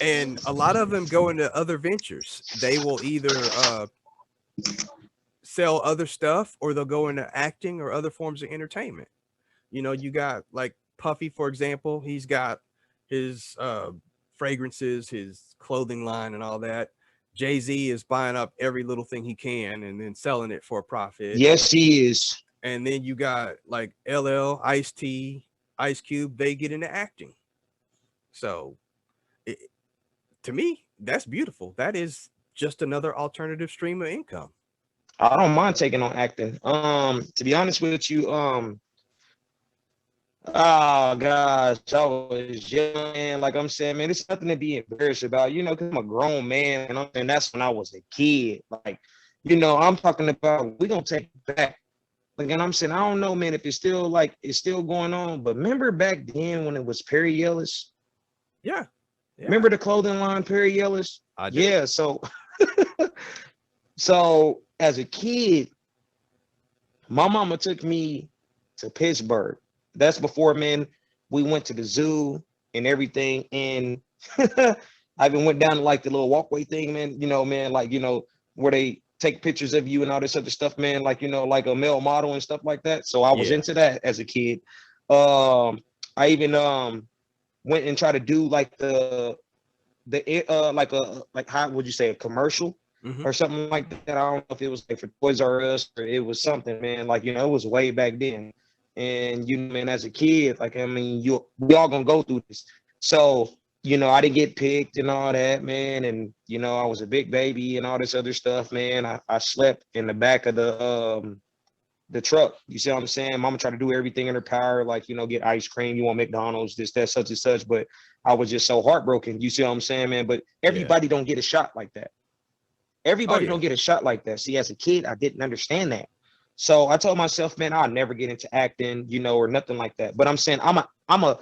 And a lot of them go into other ventures. They will either sell other stuff or they'll go into acting or other forms of entertainment. You got like Puffy, for example. He's got his fragrances, his clothing line, and all that. Jay-Z is buying up every little thing he can and then selling it for a profit. Yes, he is. And then you got like LL, Ice-T, Ice Cube. They get into acting. So it, to me, that's beautiful. That is just another alternative stream of income. I don't mind taking on acting. To be honest with you, oh gosh, I was young, man. Like I'm saying, man, it's nothing to be embarrassed about, because I'm a grown man, and that's when I was a kid. Like, I'm talking about we're gonna take it back Like, and I'm saying, I don't know, man, if it's still like it's still going on. But remember back then when it was Perry Ellis? Yeah. Yeah. Remember the clothing line Perry Ellis? I do. Yeah. So as a kid, my mama took me to Pittsburgh. That's before, man, we went to the zoo and everything. And I even went down to like the little walkway thing, man. Man, like, where they take pictures of you and all this other stuff, man, like, like a male model and stuff like that. So I was Yeah. into that as a kid. I even went and tried to do like like how would you say, a commercial Hmm. or something like that. I don't know if it was like for Toys R Us or it was something, man. Like, it was way back then. And man, as a kid, like, I mean, we all gonna go through this. So, I didn't get picked and all that, man. And I was a big baby and all this other stuff, man. I slept in the back of the truck. You see what I'm saying? Mama tried to do everything in her power, like, get ice cream, you want McDonald's, this, that, such and such. But I was just so heartbroken. You see what I'm saying, man? But Yeah. everybody don't get a shot like that. Oh Everybody yeah. don't get a shot like that. See, as a kid, I didn't understand that. So I told myself, man, I'll never get into acting, or nothing like that. But I'm saying I'm a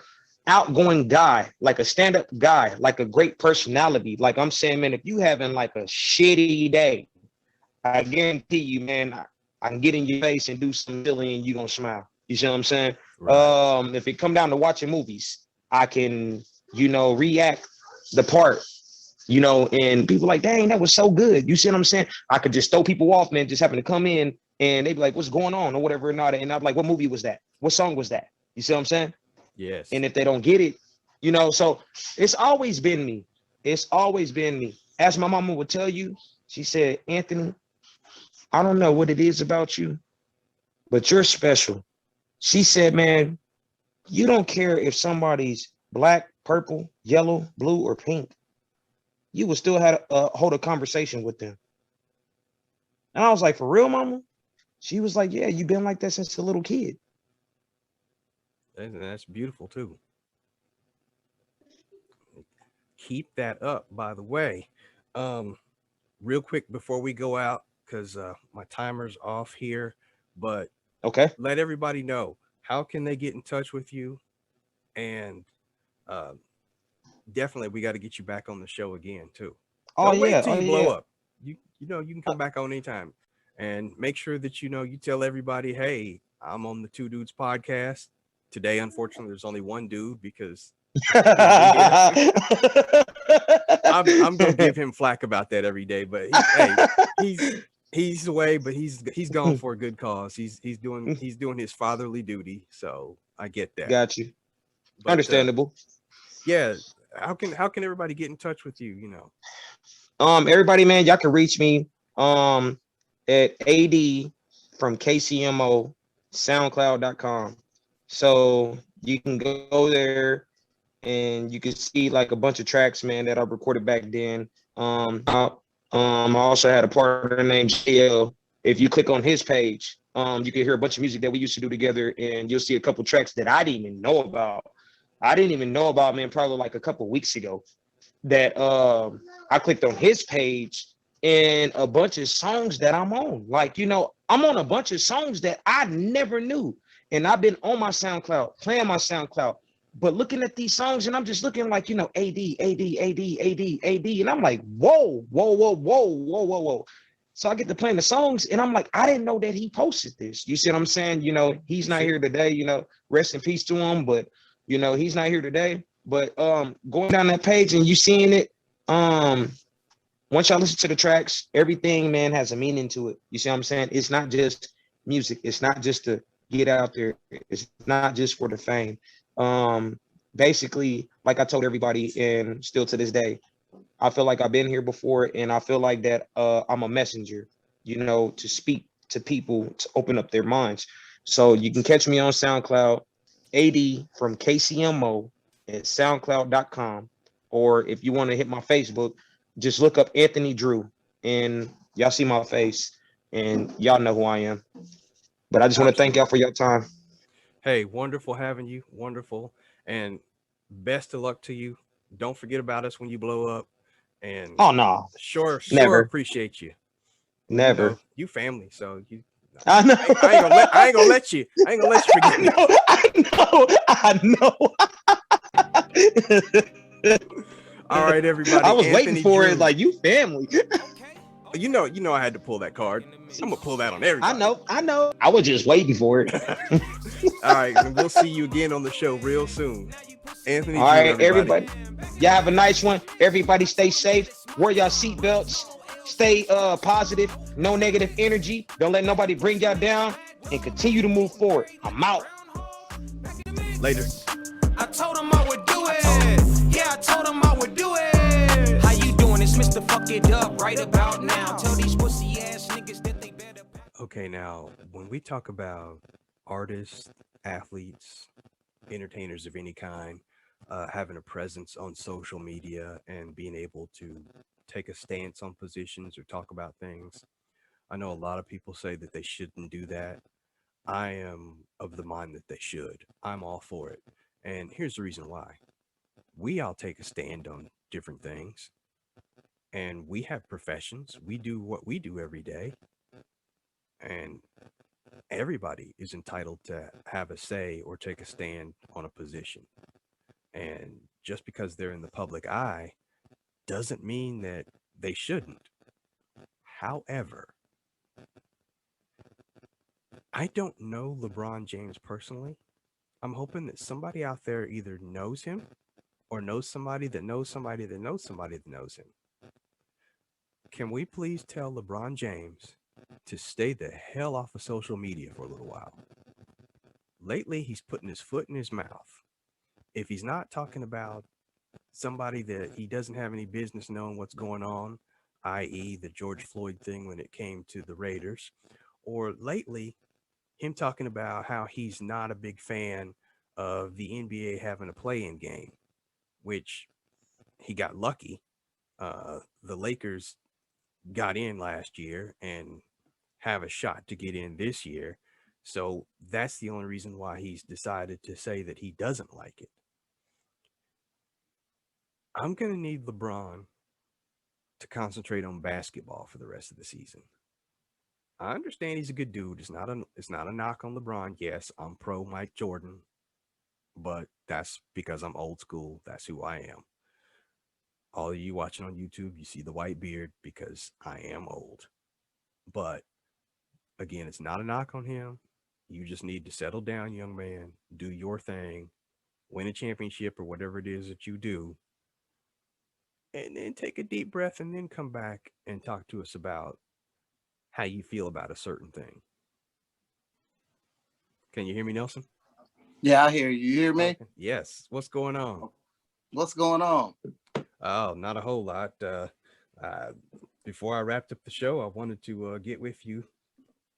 outgoing guy, like a stand-up guy, like a great personality. Like, I'm saying, man, if you having like a shitty day, I guarantee you, man, I can get in your face and do some silly and you gonna smile. You see what I'm saying? Right. If it come down to watching movies, I can, react the part, and people like, dang, that was so good. You see what I'm saying? I could just throw people off, man, just happen to come in and they'd be like, what's going on or whatever or not. And I'm like, what movie was that? What song was that? You see what I'm saying? Yes. And if they don't get it, so it's always been me. It's always been me. As my mama would tell you, she said, Anthony, I don't know what it is about you, but you're special. She said, man, you don't care if somebody's black, purple, yellow, blue, or pink. You will still have hold a conversation with them. And I was like, for real, mama? She was like, yeah, you've been like that since a little kid. And that's beautiful too. Keep that up, by the way. Um, Real quick before we go out, because my timer's off here, but Okay. let everybody know, how can they get in touch with you? And uh, definitely, we got to get you back on the show again too. Oh Don't wait yeah. till Oh you blow yeah. up. You can come back on anytime, and make sure that you tell everybody, hey, I'm on the Two Dudes podcast today. Unfortunately, there's only one dude because he can't be here. I'm gonna give him flack about that every day, but hey, he's away, but he's gone for a good cause. He's doing his fatherly duty, so I get that. Got you. But Understandable. yeah, how can everybody get in touch with you? Everybody, man, y'all can reach me at AD from KCMO SoundCloud.com. So you can go there and you can see like a bunch of tracks, man, that I recorded back then. I also had a partner named JL. If you click on his page, you can hear a bunch of music that we used to do together, and you'll see a couple tracks that I didn't even know about. I didn't even know about, man, probably like a couple weeks ago that I clicked on his page and a bunch of songs that I'm on. Like, I'm on a bunch of songs that I never knew. And I've been on my SoundCloud, playing my SoundCloud, but looking at these songs and I'm just looking like, AD, AD, AD, AD, AD. And I'm like, whoa, whoa, whoa, whoa, whoa, whoa, whoa. So I get to playing the songs and I'm like, I didn't know that he posted this. You see what I'm saying? He's not here today, rest in peace to him, but he's not here today. But going down that page and you seeing it, once y'all listen to the tracks, everything, man, has a meaning to it. You see what I'm saying? It's not just music. It's not just to get out there. It's not just for the fame. Basically, like I told everybody, and still to this day, I feel like I've been here before, and I feel like that I'm a messenger, to speak to people, to open up their minds. So you can catch me on SoundCloud, AD from KCMO at SoundCloud.com. Or if you want to hit my Facebook, just look up Anthony Drew and y'all see my face and y'all know who I am. But I just want to thank y'all Absolutely. for your time. Hey, wonderful having you. Wonderful, and best of luck to you. Don't forget about us when you blow up, and Oh no, sure never, appreciate you. Well, never. you family, so I know. I ain't gonna let you forget me. I know. All right, everybody. I was Anthony waiting for Drew. it. Like, you family. You know, I had to pull that card. I'm gonna pull that on everybody. I know. I was just waiting for it. All right, and we'll see you again on the show real soon. Anthony All Drew, right, everybody. Y'all have a nice one. Everybody stay safe. Wear y'all seatbelts. Stay positive. No negative energy. Don't let nobody bring y'all down. And continue to move forward. I'm out. Later. I told him I would do it. Yeah, I told him I would do it. How you doing? It's Mr. Fuck It Up right about now. Tell these pussy ass niggas that they better. Okay, now when we talk about artists, athletes, entertainers of any kind, having a presence on social media and being able to take a stance on positions or talk about things, I know a lot of people say that they shouldn't do that. I am of the mind that they should. I'm all for it. And here's the reason why. We all take a stand on different things, and we have professions. We do what we do every day, and everybody is entitled to have a say or take a stand on a position. And just because they're in the public eye doesn't mean that they shouldn't. However, I don't know LeBron James personally. I'm hoping that somebody out there either knows him or knows somebody that knows somebody that knows somebody that knows him. Can we please tell LeBron James to stay the hell off of social media for a little while? Lately, he's putting his foot in his mouth. If he's not talking about somebody that he doesn't have any business knowing what's going on, i.e. the George Floyd thing when it came to the Raiders, or lately, him talking about how he's not a big fan of the NBA having a play-in game, which he got lucky. The Lakers got in last year and have a shot to get in this year. So that's the only reason why he's decided to say that he doesn't like it. I'm going to need LeBron to concentrate on basketball for the rest of the season. I understand he's a good dude. It's not a knock on LeBron. Yes, I'm pro Mike Jordan, but that's because I'm old school. That's who I am. All of you watching on YouTube, you see the white beard because I am old. But again, it's not a knock on him. You just need to settle down, young man, do your thing, win a championship or whatever it is that you do, and then take a deep breath and then come back and talk to us about how you feel about a certain thing. Can you hear me, Nelson? Yeah, I hear you. You hear me? Okay. Yes. What's going on? What's going on? Oh, not a whole lot. Before I wrapped up the show, I wanted to get with you.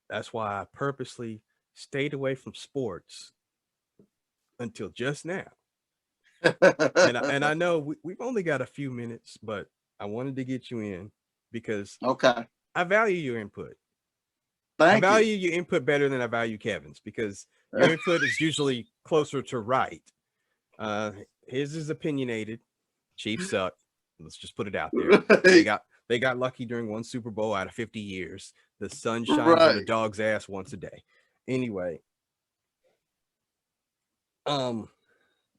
That's why I purposely stayed away from sports until just now. and I know we've only got a few minutes, but I wanted to get you in because okay. I value your input. Thank I value you. your input better than I value Kevin's because your input is usually closer to right. His is opinionated. Chiefs suck. Let's just put it out there. They got lucky during one Super Bowl out of 50 years. The sun shines on the dog's ass once a day. Anyway,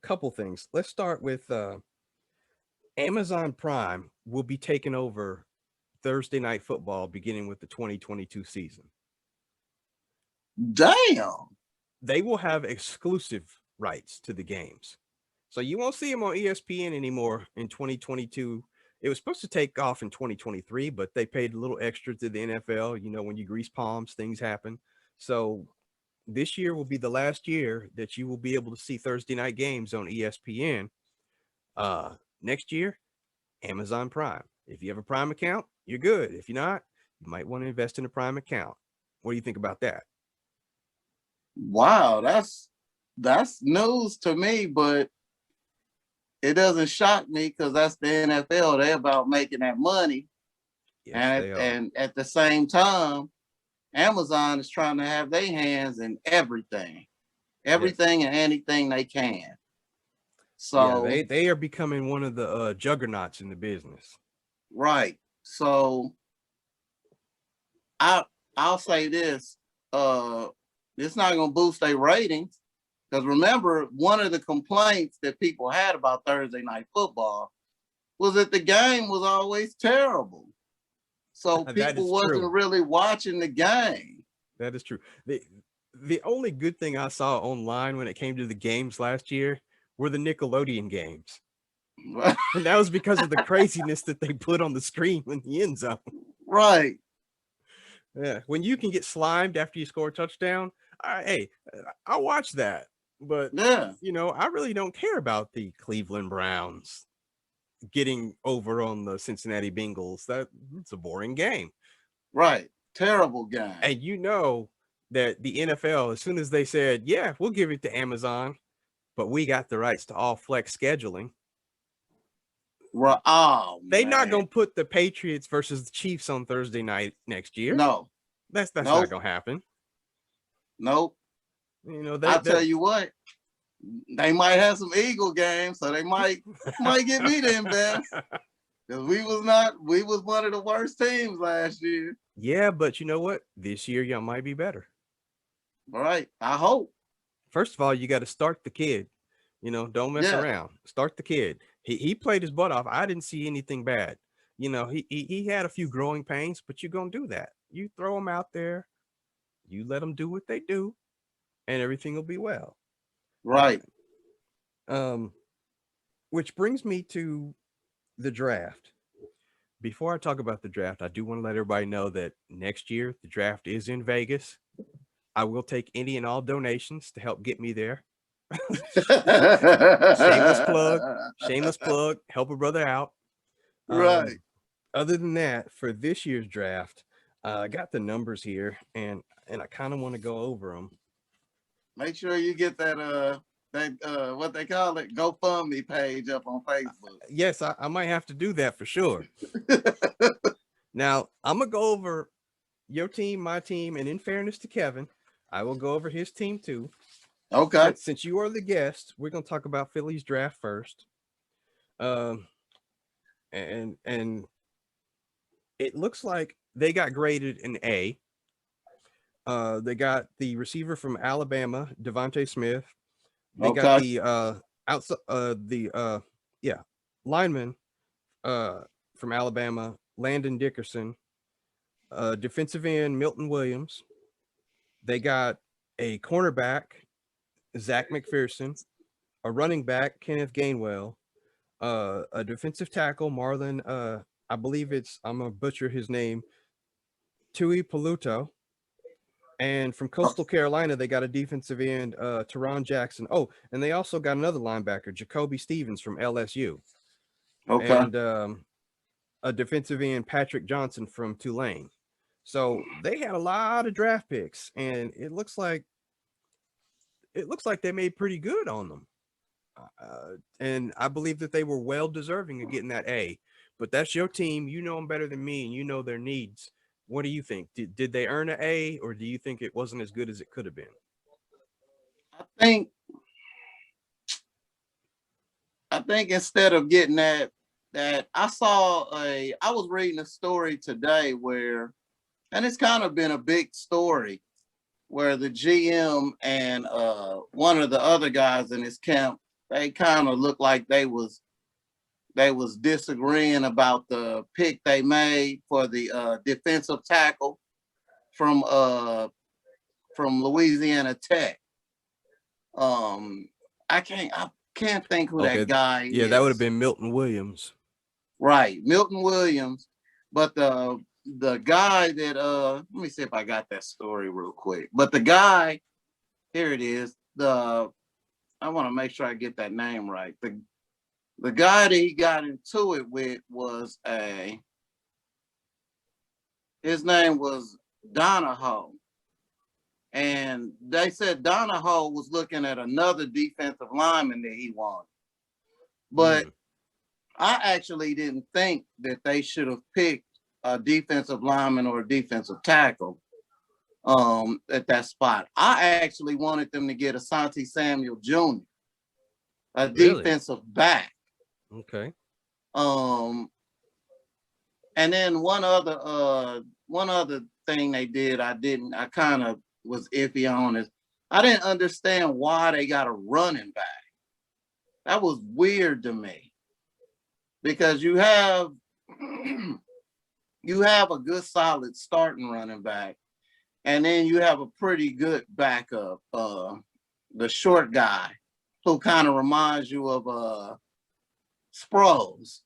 couple things. Let's start with Amazon Prime will be taking over Thursday Night Football beginning with the 2022 season. Damn. They will have exclusive rights to the games. So you won't see them on ESPN anymore in 2022. It was supposed to take off in 2023, but they paid a little extra to the NFL. You know, when you grease palms, things happen. So this year will be the last year that you will be able to see Thursday night games on ESPN. Next year, Amazon Prime. If you have a Prime account, you're good. If you're not, you might want to invest in a Prime account. What do you think about that? Wow, that's news to me, but it doesn't shock me because that's the NFL. They're about making that money. Yes, and at the same time, Amazon is trying to have their hands in everything and anything they can. So yeah, they are becoming one of the juggernauts in the business. Right. So I'll say this. it's not gonna boost their ratings. Because remember, one of the complaints that people had about Thursday night football was that the game was always terrible. So That people is wasn't true. really watching the game. That is true. The only good thing I saw online when it came to the games last year were the Nickelodeon games. And that was because of the craziness that they put on the screen in the end zone. Right. Yeah. When you can get slimed after you score a touchdown, hey, I'll watch that. But, Yeah. you know, I really don't care about the Cleveland Browns getting over on the Cincinnati Bengals. It's a boring game. Right. Terrible game. And you know that the NFL, as soon as they said, yeah, we'll give it to Amazon, but we got the rights to all flex scheduling. Right. Oh, They're not man. gonna put the Patriots versus the Chiefs on Thursday night next year. No. That's Nope. not gonna happen. Nope. You know, I'll tell you what, they might have some Eagle games, so they might get me to invest. Because we was one of the worst teams last year. Yeah, but you know what? This year y'all might be better. All right. I hope. First of all, you got to start the kid. You know, don't mess Yeah. around. Start the kid. He played his butt off. I didn't see anything bad. You know, he had a few growing pains, but you're gonna do that. You throw him out there, you let them do what they do, and everything will be well. Right. Which brings me to the draft. Before I talk about the draft, I do want to let everybody know that next year the draft is in Vegas. I will take any and all donations to help get me there. Shameless plug, help a brother out. Right. Other than that, for this year's draft, I got the numbers here, and I kind of want to go over them. Make sure you get that what they call it, GoFundMe page up on Facebook. Yes, I might have to do that for sure. Now, I'm gonna go over your team, my team, and in fairness to Kevin, I will go over his team too. Okay. Since you are the guest, we're gonna talk about Philly's draft first. And it looks like they got graded an A. They got the receiver from Alabama, Devontae Smith. They got the lineman from Alabama, Landon Dickerson. Defensive end, Milton Williams. They got a cornerback, Zach McPherson. A running back, Kenneth Gainwell. A defensive tackle, Marlon. I believe I'm gonna butcher his name, Tui Paluto. And from Coastal Carolina, they got a defensive end, Teron Jackson. Oh, and they also got another linebacker, Jacoby Stevens from LSU. Okay. And a defensive end, Patrick Johnson from Tulane. So they had a lot of draft picks, and it looks like they made pretty good on them. And I believe that they were well deserving of getting that A. But that's your team. You know them better than me, and you know their needs. What do you think? Did they earn an A, or do you think it wasn't as good as it could have been? I think instead of getting that I was reading a story today where, and it's kind of been a big story, where the GM and one of the other guys in his camp, they kind of looked like they was disagreeing about the pick they made for the defensive tackle from Louisiana Tech. I can't think who that guy is. Yeah, that would have been Milton Williams. Right, Milton Williams. But the guy that let me see if I got that story real quick. But the guy, here it is. I want to make sure I get that name right. The guy that he got into it with was his name was Donahoe. And they said Donahoe was looking at another defensive lineman that he wanted. But I actually didn't think that they should have picked a defensive lineman or a defensive tackle at that spot. I actually wanted them to get Asante Samuel Jr., a defensive back. Okay. And then one other thing they did, I kind of was iffy on is I didn't understand why they got a running back. That was weird to me because you have you have a good solid starting running back, and then you have a pretty good backup, the short guy who kind of reminds you of Sproles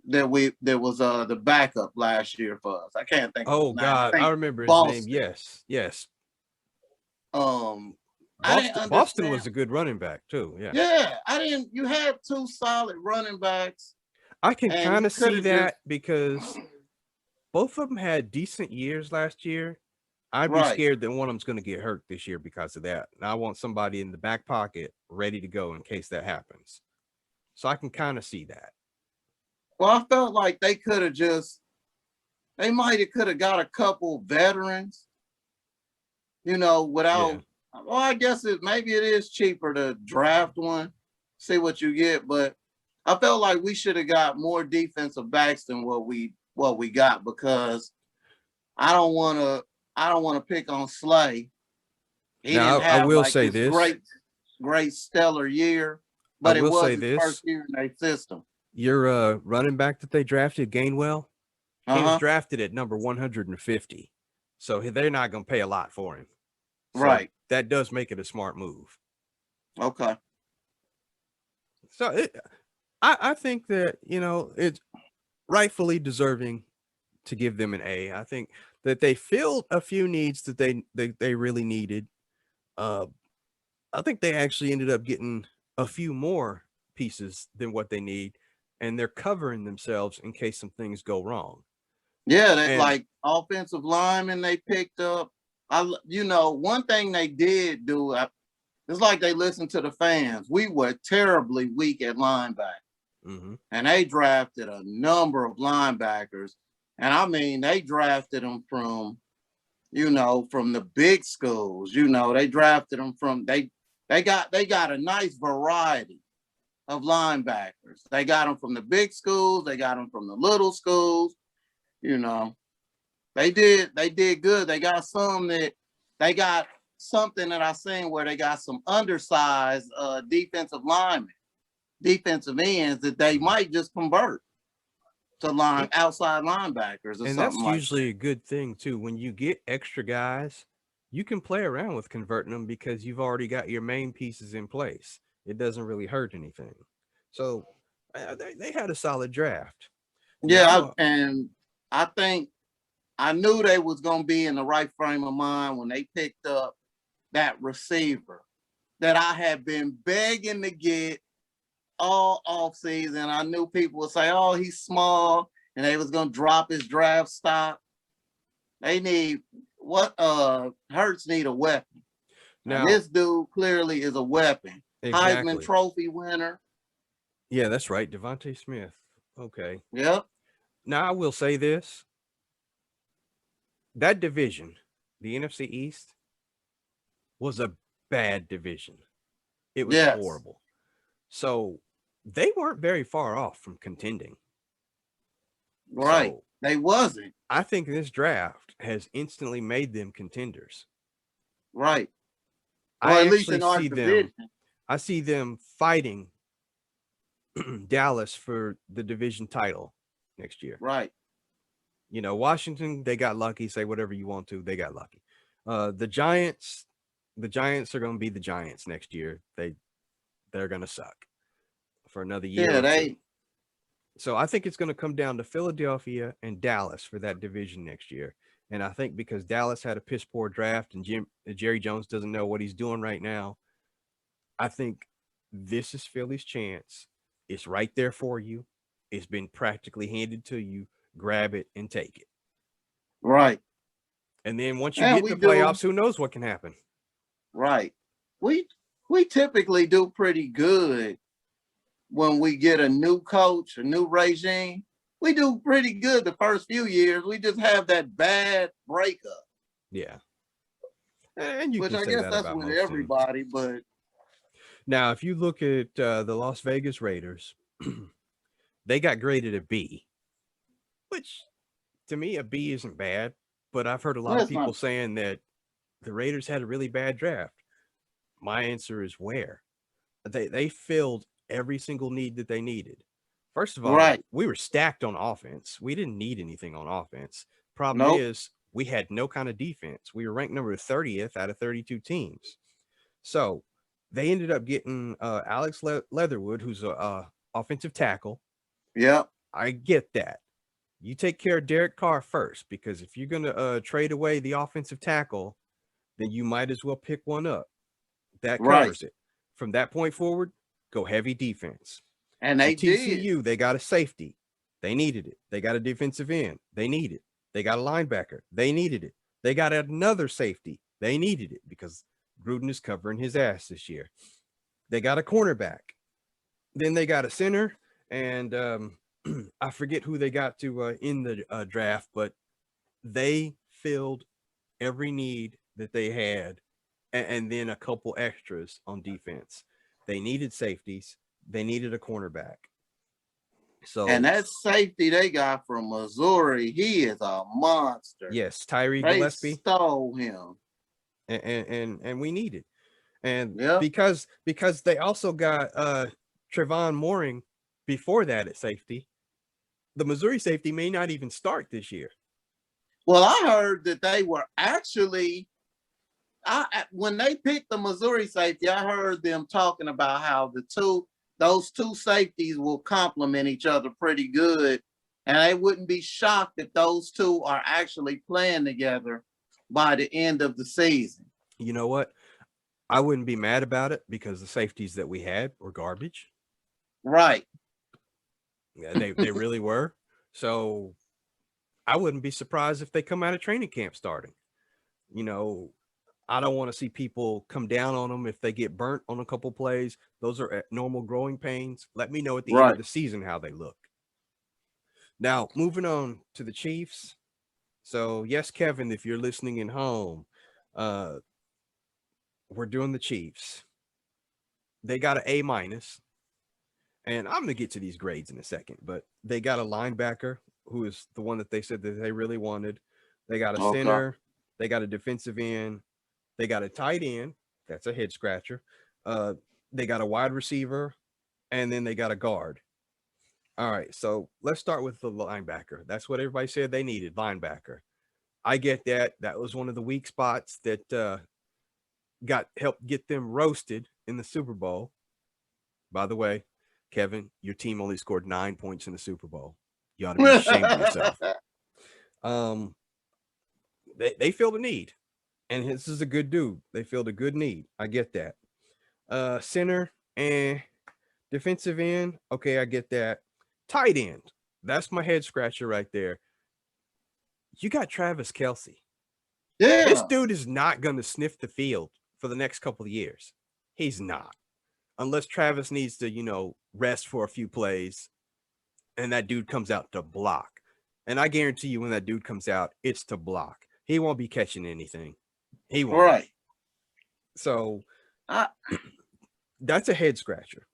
that was the backup last year for us. I can't think of Oh his name. I God, think I remember his Boston. name. Yes, yes. I didn't Boston understand. was a good running back too. Yeah, Yeah, I didn't. You had two solid running backs, I can and kind you of could see have that just because both of them had decent years last year. I'd be right. scared that one of them's going to get hurt this year because of that. And I want somebody in the back pocket ready to go in case that happens. So I can kind of see that. Well, I felt like they could have just. They might have could have got a couple veterans, without. Yeah. Well, I guess maybe it is cheaper to draft one, see what you get, but I felt like we should have got more defensive backs than what we got because I don't want to pick on Slay. He Now, didn't I have will like say this this. great stellar year, I but it will was say his this. first year in their system. Your running back that they drafted, Gainwell, he was Uh-huh. drafted at number 150. So they're not going to pay a lot for him. So Right. that does make it a smart move. Okay. So I think that, it's rightfully deserving to give them an A. I think that they filled a few needs that they really needed. I think they actually ended up getting a few more pieces than what they need, and they're covering themselves in case some things go wrong. Yeah, that And like offensive linemen they picked up. One thing they did do, it's like they listened to the fans. We were terribly weak at linebacker, mhm. and they drafted a number of linebackers. And I mean, they drafted them from the big schools. They drafted them from they got a nice variety of linebackers. They got them from the big schools. They got them from the little schools. They did good. They got something that I seen where they got some undersized defensive linemen, defensive ends that they might just convert to outside linebackers or And something that's like usually a good thing too. When you get extra guys, you can play around with converting them because you've already got your main pieces in place. It doesn't really hurt anything. So they had a solid draft. that. Now, And I think I knew they was gonna be in the right frame of mind when they picked up that receiver that I had been begging to get all off season. I knew people would say, "Oh, he's small," and they was gonna drop his draft stock. They need Hurts need a weapon. now And this dude clearly is a weapon. exactly. Heisman Trophy winner. Yeah, that's right. Devontae Smith. Okay. Yep. Now I will say this. That division, the NFC East, was a bad division. It was Yes. horrible. So they weren't very far off from contending. Right. So They wasn't. I think this draft has instantly made them contenders. Right. I Or at least actually in our see them. division. I see them fighting Dallas for the division title next year. Right. Washington, they got lucky. Say whatever you want to. They got lucky. The Giants are going to be the Giants next year. They're going to suck for another year. Yeah, or two. So I think it's going to come down to Philadelphia and Dallas for that division next year. And I think because Dallas had a piss poor draft and Jerry Jones doesn't know what he's doing right now, I think this is Philly's chance. It's right there for you. It's been practically handed to you. Grab it and take it. Right. And then once you And get we in the do. playoffs, who knows what can happen? Right. We typically do pretty good when we get a new coach, a new regime. We do pretty good the first few years. We just have that bad breakup. Yeah. And you Which can I say guess that that's about with most teams. everybody, but Now, if you look at the Las Vegas Raiders, they got graded a B, which to me, a B isn't bad. But I've heard a lot of That's people not- saying that the Raiders had a really bad draft. My answer is where? They filled every single need that they needed. First of all, Right. we were stacked on offense. We didn't need anything on offense. Problem Nope. is, we had no kind of defense. We were ranked number 30th out of 32 teams. So they ended up getting Alex Leatherwood, who's a offensive tackle. Yep. I get that. You take care of Derek Carr first, because if you're going to trade away the offensive tackle, then you might as well pick one up. That Right. covers it. From that point forward, go heavy defense. And they did. TCU, they got a safety. They needed it. They got a defensive end. They need it. They got a linebacker. They needed it. They got another safety. They needed it because Gruden is covering his ass this year. They got a cornerback. Then they got a center, and I forget who they got to in the draft, but they filled every need that they had, and then a couple extras on defense. They needed safeties. They needed a cornerback. So, And that safety they got from Missouri, he is a monster. yes, Tyree They Gillespie, stole him. and we need it. And Yeah. because they also got Trevon Mooring before that at safety, the Missouri safety may not even start this year. Well, I heard that they were actually, when they picked the Missouri safety, I heard them talking about how those two safeties will complement each other pretty good. And I wouldn't be shocked if those two are actually playing together by the end of the season. You know what? I wouldn't be mad about it because the safeties that we had were garbage. Right. Yeah, they really were. So I wouldn't be surprised if they come out of training camp starting. You know, I don't want to see people come down on them if they get burnt on a couple plays. Those are normal growing pains. Let me know at the end Right. of the season how they look. Now, moving on to the Chiefs. So, yes, Kevin, if you're listening in home, we're doing the Chiefs. They got an A-, and I'm going to get to these grades in a second, but they got a linebacker who is the one that they said that they really wanted. They got a Okay. center. They got a defensive end. They got a tight end. That's a head scratcher. They got a wide receiver, and then they got a guard. All right, so let's start with the linebacker. That's what everybody said they needed, linebacker. I get that. That was one of the weak spots that helped get them roasted in the Super Bowl. By the way, Kevin, your team only scored 9 points in the Super Bowl. You ought to be ashamed of yourself. They filled a need, and this is a good dude. They filled a good need. I get that. Center and defensive end. Okay, I get that. Tight end. That's my head scratcher right there. You got Travis Kelce. Yeah. This dude is not going to sniff the field for the next couple of years. He's not. Unless Travis needs to, rest for a few plays and that dude comes out to block. And I guarantee you when that dude comes out, it's to block. He won't be catching anything. He won't. Right. So I- that's a head scratcher.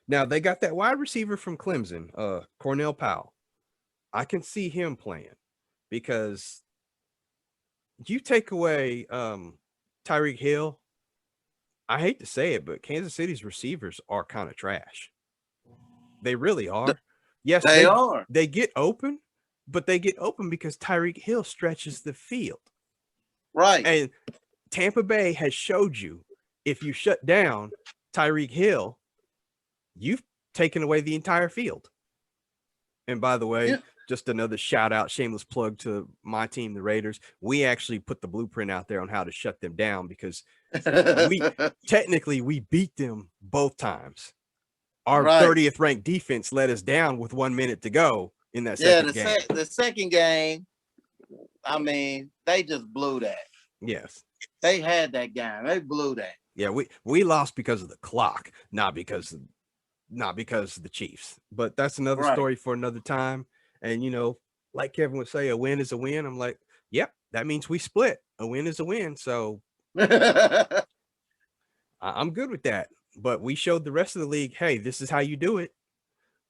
Now they got that wide receiver from Clemson, Cornell Powell. I can see him playing because you take away Tyreek Hill. I hate to say it, but Kansas City's receivers are kind of trash. They really are. Yes, They are. They get open, but they get open because Tyreek Hill stretches the field. Right. And Tampa Bay has showed you if you shut down Tyreek Hill, you've taken away the entire field. And by the way, just another shout out, shameless plug to my team, the Raiders. We actually put the blueprint out there on how to shut them down because we beat them both times. Our Right. 30th ranked defense let us down with 1 minute to go in that second game. The second game, I mean, they just blew that. Yes. They had that game. They blew that. Yeah, we lost because of the clock, not because of the Chiefs. But that's another Right. story for another time. And like Kevin would say, a win is a win. I'm like, yep, that means we split. A win is a win. So I'm good with that. But we showed the rest of the league, hey, this is how you do it.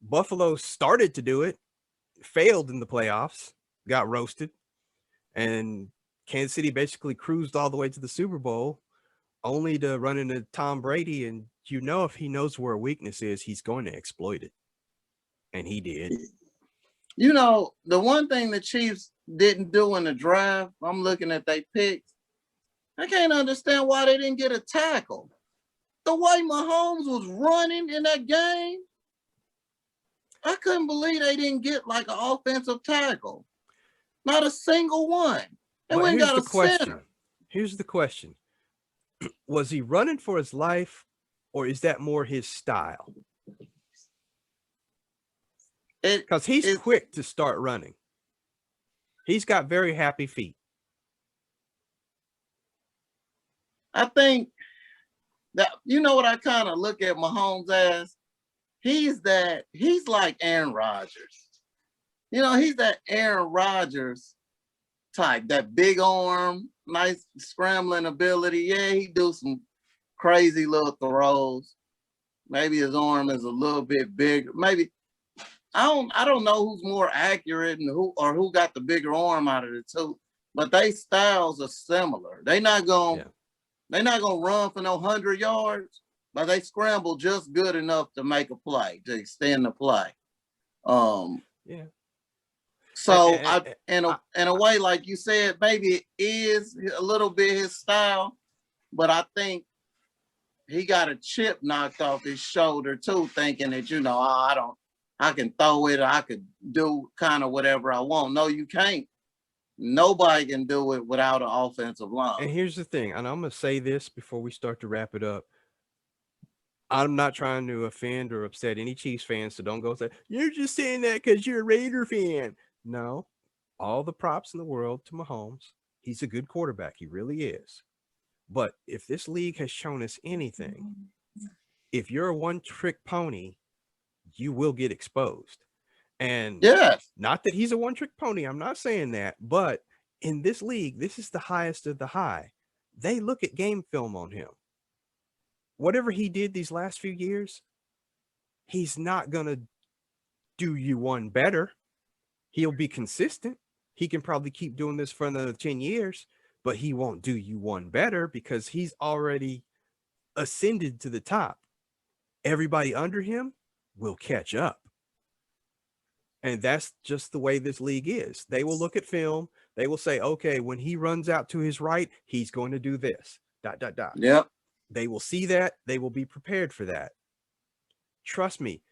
Buffalo started to do it, failed in the playoffs, got roasted. And Kansas City basically cruised all the way to the Super Bowl, only to run into Tom Brady. And you know, if he knows where a weakness is, he's going to exploit it. And he did. You know, the one thing the Chiefs didn't do in the draft, I'm looking at their picks. I can't understand why they didn't get a tackle. The way Mahomes was running in that game, I couldn't believe they didn't get like an offensive tackle. Not a single one. They But went and here's got the a question. center. Here's the question. Was he running for his life, or is that more his style? Because he's quick to start running. He's got very happy feet. I think that, you know what I kind of look at Mahomes as? He's like Aaron Rodgers. You know, he's that Aaron Rodgers type, that big arm, nice scrambling ability. Yeah, he do some crazy little throws. Maybe his arm is a little bit bigger. Maybe I don't know who's more accurate and who got the bigger arm out of the two, but they styles are similar. They're not gonna run for no 100 yards, but they scramble just good enough to make a play, to extend the play. Yeah. So in a way, like you said, maybe it is a little bit his style, but I think he got a chip knocked off his shoulder too, thinking that, you know, I can throw it, I could do kind of whatever I want. No, you can't. Nobody can do it without an offensive line. And here's the thing, and I'm going to say this before we start to wrap it up. I'm not trying to offend or upset any Chiefs fans, so don't go say, you're just saying that because you're a Raider fan. No, all the props in the world to Mahomes. He's a good quarterback. He really is. But if this league has shown us anything, if you're a one-trick pony, you will get exposed. And yes, not that he's a one-trick pony. I'm not saying that. But in this league, this is the highest of the high. They look at game film on him. Whatever he did these last few years, he's not going to do you one better. He'll be consistent. He can probably keep doing this for another 10 years, but he won't do you one better because he's already ascended to the top. Everybody under him will catch up. And that's just the way this league is. They will look at film. They will say, okay, when he runs out to his right, he's going to do this. ... Yep. They will see that. They will be prepared for that. Trust me.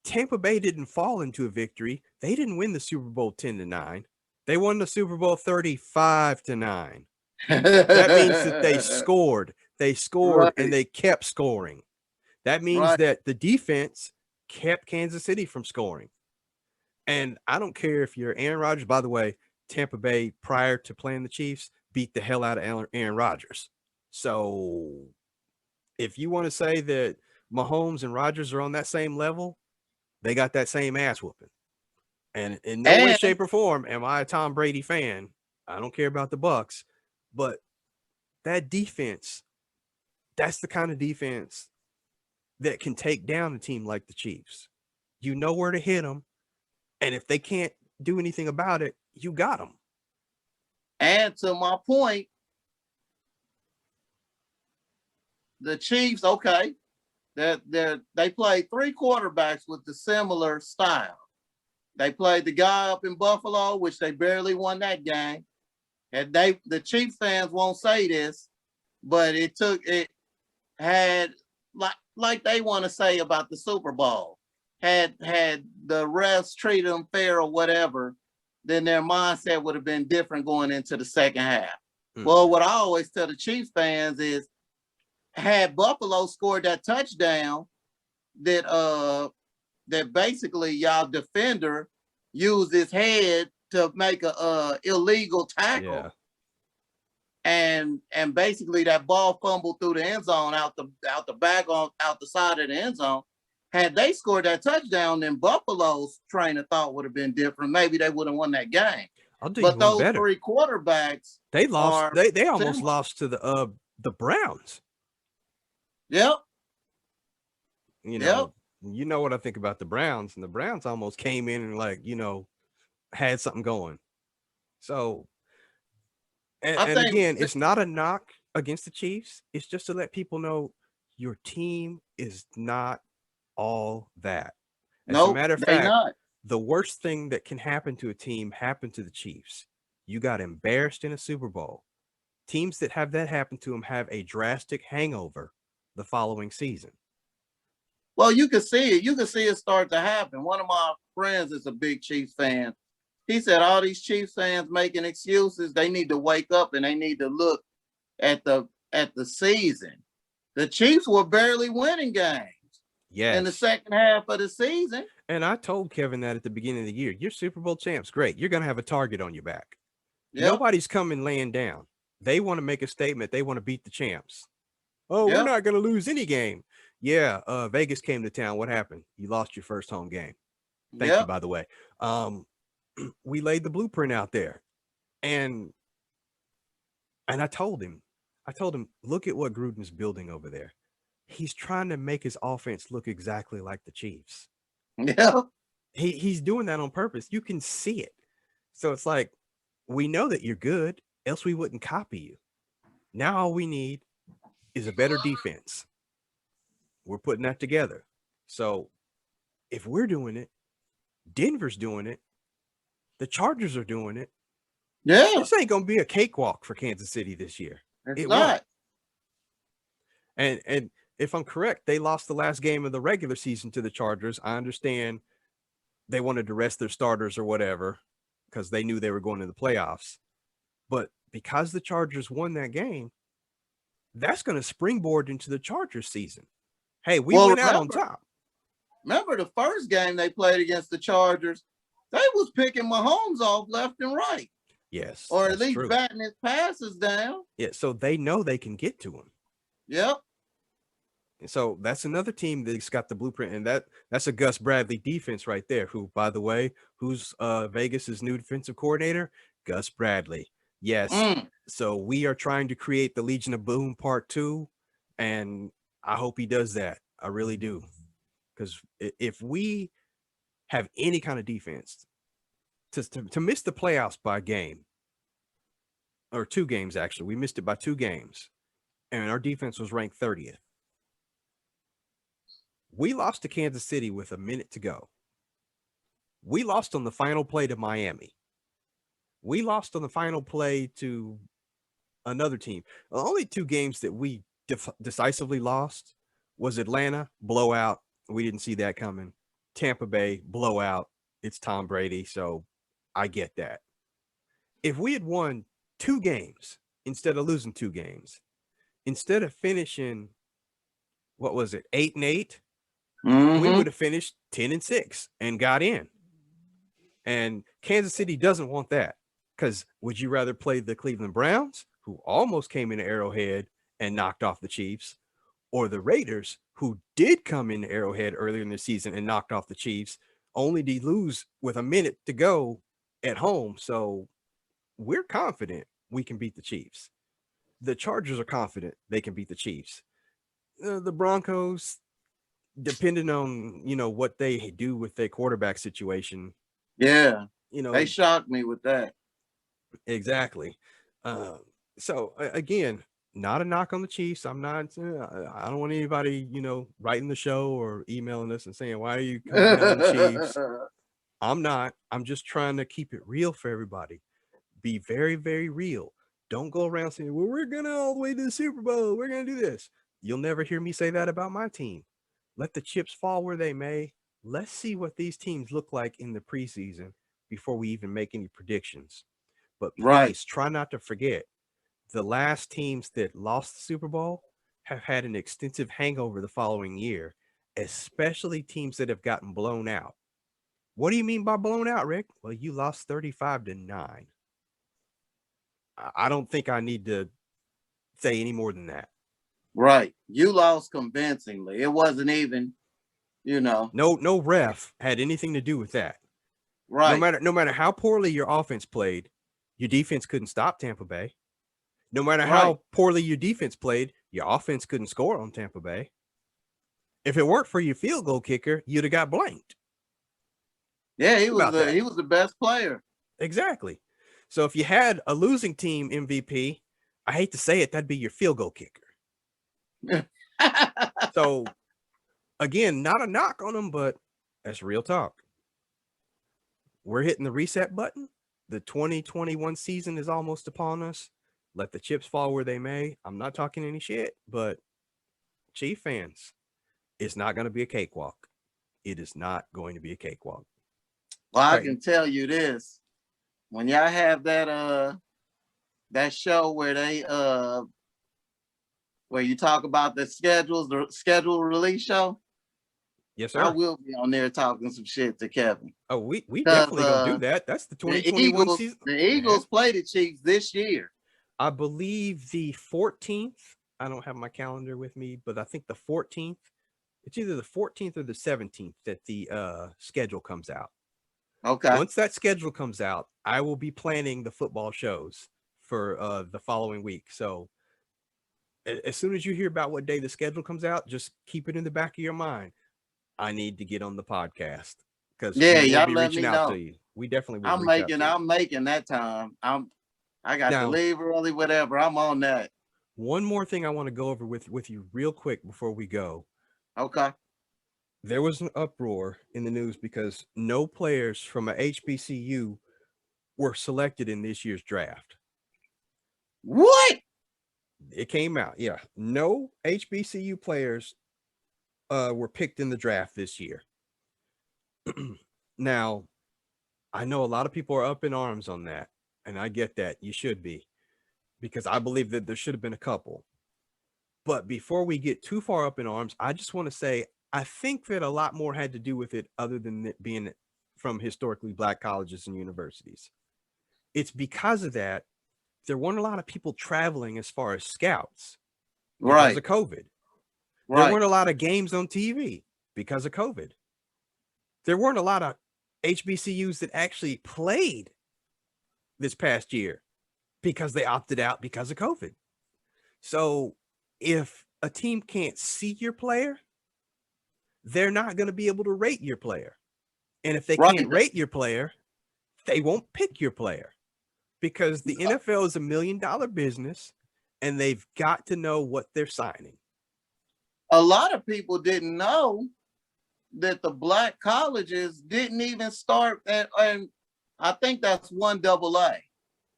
Tampa Bay didn't fall into a victory. They didn't win the Super Bowl 10-9. They won the Super Bowl 35-9. That means that they scored. They scored Right. and they kept scoring. That means that the defense kept Kansas City from scoring. And I don't care if you're Aaron Rodgers. By the way, Tampa Bay, prior to playing the Chiefs, beat the hell out of Aaron Rodgers. So if you want to say that Mahomes and Rodgers are on that same level, they got that same ass whooping. And in no way, shape, or form am I a Tom Brady fan. I don't care about the Bucks, but that defense, that's the kind of defense that can take down a team like the Chiefs. You know where to hit them, and if they can't do anything about it, you got them. And to my point, the Chiefs, okay, they played three quarterbacks with the similar style. They played the guy up in Buffalo, which they barely won that game. And the Chiefs fans won't say this, but it had like they want to say about the Super Bowl. Had the refs treated them fair or whatever, then their mindset would have been different going into the second half. Well, what I always tell the Chiefs fans is, had Buffalo scored that touchdown, that basically y'all defender used his head to make a illegal tackle, and basically that ball fumbled through the end zone out the side of the end zone. Had they scored that touchdown, then Buffalo's train of thought would have been different. Maybe they would have won that game. But those three quarterbacks, they lost. They almost lost to the Browns. Yep. You know what I think about the Browns, and the Browns almost came in and had something going. So I And think again, it's not a knock against the Chiefs. It's just to let people know your team is not all that. As a nope, matter of they fact, not. the worst thing that can happen to a team happened to the Chiefs. You got embarrassed in a Super Bowl. Teams that have that happen to them have a drastic hangover the following season. Well, you can see it. You can see it start to happen. One of my friends is a big Chiefs fan. He said all these Chiefs fans making excuses. They need to wake up and they need to look at the season. The Chiefs were barely winning games in the Yes. second half of the season. And I told Kevin that at the beginning of the year. You're Super Bowl champs. Great. You're going to have a target on your back. Yep. Nobody's coming laying down. They want to make a statement. They want to beat the champs. Oh, we're Yep. not going to lose any game. Yeah, Vegas came to town. What happened? You lost your first home game. Thank you, Yep. by the way. We laid the blueprint out there. And I told him, look at what Gruden's building over there. He's trying to make his offense look exactly like the Chiefs. Yeah. He's doing that on purpose. You can see it. So it's like, we know that you're good, else we wouldn't copy you. Now all we need is a better defense. We're putting that together. So if we're doing it, Denver's doing it, the Chargers are doing it. Yeah. This ain't gonna be a cakewalk for Kansas City this year. It's It not. won't. And if I'm correct, they lost the last game of the regular season to the Chargers. I understand they wanted to rest their starters or whatever because they knew they were going to the playoffs. But because the Chargers won that game, that's going to springboard into the Chargers season. Hey, we Well, went out on remember- top. Remember the first game they played against the Chargers? They was picking Mahomes off left and right, Yes. or at that's least true. batting his passes down. Yeah, so they know they can get to him. Yep. And so that's another team that's got the blueprint, and that's a Gus Bradley defense right there. Who, by the way, who's Vegas's new defensive coordinator? Gus Bradley. Yes. Mm. So we are trying to create the Legion of Boom Part 2, and I hope he does that. I really do, because if we have any kind of defense to miss the playoffs by a game or 2 games, actually, we missed it by 2 games, and our defense was ranked 30th. We lost to Kansas City with a minute to go. We lost on the final play to Miami. We lost on the final play to another team. The only 2 games that we decisively lost was Atlanta, blowout. We didn't see that coming. Tampa Bay, blowout. It's Tom Brady, so I get that. If we had won 2 games instead of losing 2 games, instead of finishing, what was it, 8-8, we Mhm. would have finished 10-6 and got in. And Kansas City doesn't want that, because would you rather play the Cleveland Browns, who almost came into Arrowhead and knocked off the Chiefs, or the Raiders, who did come into Arrowhead earlier in the season and knocked off the Chiefs, only to lose with a minute to go at home? So we're confident we can beat the Chiefs. The Chargers are confident they can beat the Chiefs. The Broncos, depending on, what they do with their quarterback situation, Yeah. you know, They shocked me with that. exactly. So again, not a knock on the Chiefs. I'm not, I don't want anybody, writing the show or emailing us and saying, why are you coming down on the Chiefs? I'm not. I'm just trying to keep it real for everybody. Be very, very real. Don't go around saying, well, we're going to all the way to the Super Bowl. We're going to do this. You'll never hear me say that about my team. Let the chips fall where they may. Let's see what these teams look like in the preseason before we even make any predictions. But please Right. try not to forget, the last teams that lost the Super Bowl have had an extensive hangover the following year, especially teams that have gotten blown out. What do you mean by blown out, Rick? Well, you lost 35-9. I don't think I need to say any more than that. Right. You lost convincingly. It wasn't even, No ref had anything to do with that. right. No matter how poorly your offense played, your defense couldn't stop Tampa Bay. No matter how Right. poorly your defense played, your offense couldn't score on Tampa Bay. If it weren't for your field goal kicker, you'd have got blanked. Yeah, he Think about was that. he was the best player. Exactly. So if you had a losing team MVP, I hate to say it, that'd be your field goal kicker. So again, not a knock on them, but that's real talk. We're hitting the reset button. The 2021 season is almost upon us. Let the chips fall where they may. I'm not talking any shit, but Chief fans, it's not going to be a cakewalk. It is not going to be a cakewalk. Well, I Right. can tell you this. When y'all have that show where they where you talk about the schedule release show, Yes, I sir. will be on there talking some shit to Kevin. Oh, we 'Cause, definitely gonna do that. That's the 2021 season. The Eagles play the Chiefs this year. I believe the 14th. I don't have my calendar with me, but I think the 14th. It's either the 14th or the 17th that the schedule comes out. Okay. Once that schedule comes out, I will be planning the football shows for the following week. So as soon as you hear about what day the schedule comes out, just keep it in the back of your mind. I need to get on the podcast because Yeah, we will y'all be let reaching me out know. to you. We definitely will. I'm making that time. I got Now- to leave early, whatever. I'm on that. One more thing I want to go over with you real quick before we go. Okay. There was an uproar in the news because no players from a HBCU were selected in this year's draft. What? It came out, yeah. No HBCU players were picked in the draft this year. Now, I know a lot of people are up in arms on that, and I get that. You should be, because I believe that there should have been a couple. But before we get too far up in arms, I just want to say I think that a lot more had to do with it other than it being from historically Black colleges and universities. It's because of that there weren't a lot of people traveling as far as scouts because Right. of COVID. There Right. weren't a lot of games on TV because of COVID. There weren't a lot of HBCUs that actually played this past year because they opted out because of COVID. So if a team can't see your player, they're not going to be able to rate your player. And if they Right. can't rate your player, they won't pick your player because the NFL is $1 million business and they've got to know what they're signing. A lot of people didn't know that the Black colleges didn't even start at, and I think that's 1AA.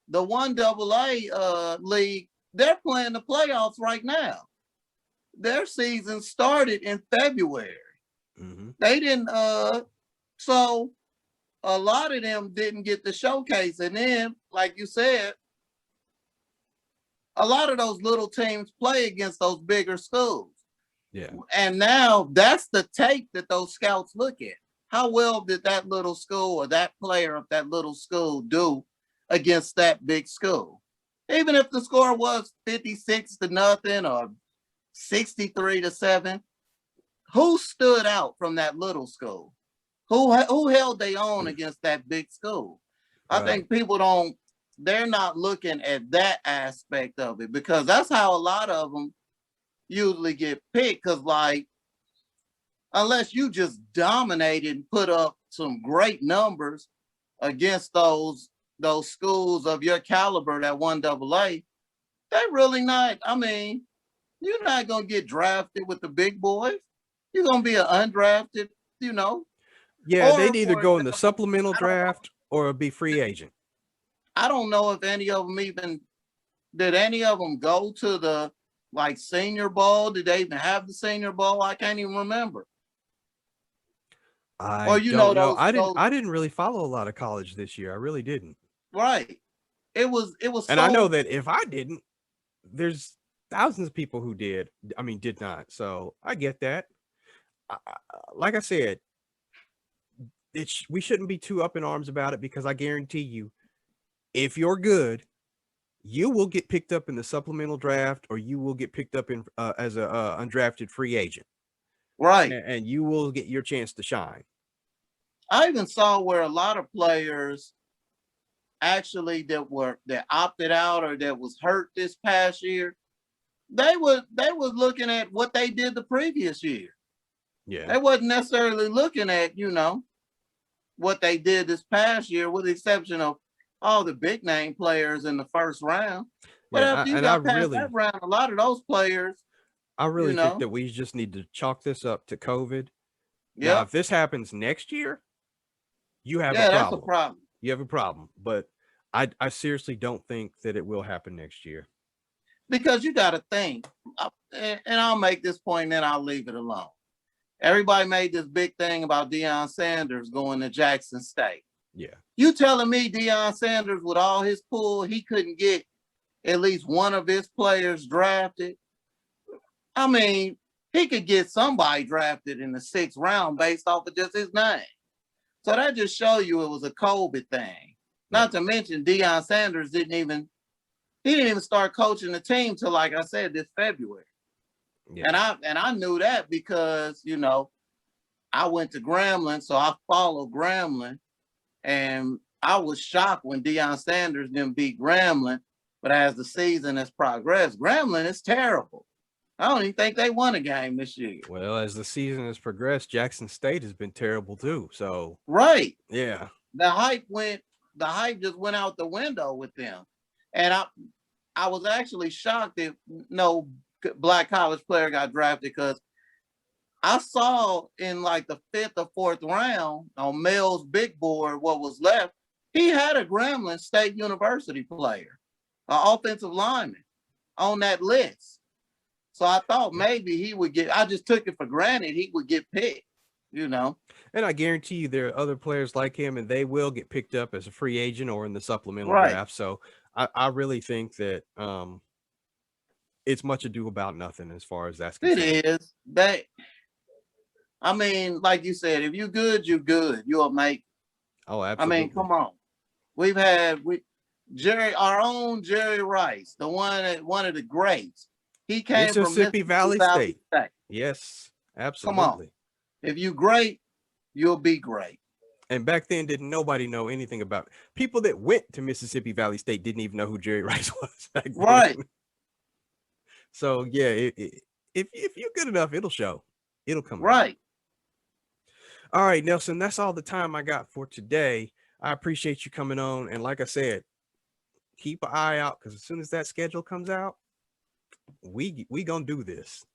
The 1AA league, they're playing the playoffs right now. Their season started in February. Mm-hmm. They didn't so a lot of them didn't get the showcase. And then, like you said, a lot of those little teams play against those bigger schools. Yeah. And now that's the tape that those scouts look at. How well did that little school or that player of that little school do against that big school? Even if the score was 56-0 or 63-7, who stood out from that little school? Who held their own against that big school? I Right. think people they're not looking at that aspect of it because that's how a lot of them usually get picked. Because like, unless you just dominated and put up some great numbers against those schools of your caliber, that 1AA, they're really not. I mean, you're not gonna get drafted with the big boys. You're gonna be an undrafted, Yeah, Or, they'd either for go in the example, supplemental I don't know. draft or be free agent. I don't know if any of them did any of them go to the like senior bowl? Did they even have the senior bowl? I can't even remember. I Or, don't know. those- I didn't really follow a lot of college this year. I really didn't. Right. It was And I so- know that if I didn't, there's thousands of people who did. I mean, did not. So I get that. Like I said, we shouldn't be too up in arms about it because I guarantee you, if you're good, you will get picked up in the supplemental draft or you will get picked up in as a undrafted free agent, right. and you will get your chance to shine. I even saw where a lot of players actually that opted out or that was hurt this past year, they was looking at what they did the previous year. Yeah. They wasn't necessarily looking at, what they did this past year, with the exception of all the big name players in the first round. But Yeah, after you and I got past really, that round, a lot of those players, I you really think know, that we just need to chalk this up to COVID. Now, yep, if this happens next year, you have a yeah, that's a problem. problem. You have a problem. But I seriously don't think that it will happen next year. Because you got to think, and I'll make this point, and then I'll leave it alone. Everybody made this big thing about Deion Sanders going to Jackson State. Yeah. You telling me Deion Sanders, with all his pull, he couldn't get at least one of his players drafted? I mean, he could get somebody drafted in the 6th round based off of just his name. So that just show you it was a COVID thing. Not to mention Deion Sanders didn't even start coaching the team till, like I said, this February. Yeah. And I knew that because, you know, I went to Grambling, so I followed Grambling, and I was shocked when Deion Sanders didn't beat Grambling. But as the season has progressed, Grambling is terrible. I don't even think they won a game this year. Well, as the season has progressed, Jackson State has been terrible too. So Right. yeah. The hype just went out the window with them. And I was actually shocked that no black college player got drafted, because I saw in like the 5th or 4th round on Mel's big board what was left. He had a Grambling State University player, an offensive lineman, on that list. So I thought maybe he would get, I just took it for granted he would get picked, you know. And I guarantee you there are other players like him, and they will get picked up as a free agent or in the supplemental Right. draft. So I really think that it's much ado about nothing as far as that's concerned. It is. I mean, like you said, if you good, you good. You'll make. Oh, I absolutely. mean, come on. Our own Jerry Rice, one of the greats. He came from Mississippi Valley State. Yes, absolutely. If you great, you'll be great. And back then, didn't nobody know anything about it. People that went to Mississippi Valley State didn't even know who Jerry Rice was back then. Right. So yeah, if you're good enough, it'll show. It'll come out. Right. All right, Nelson, that's all the time I got for today. I appreciate you coming on. And like I said, keep an eye out, because as soon as that schedule comes out, we gonna do this.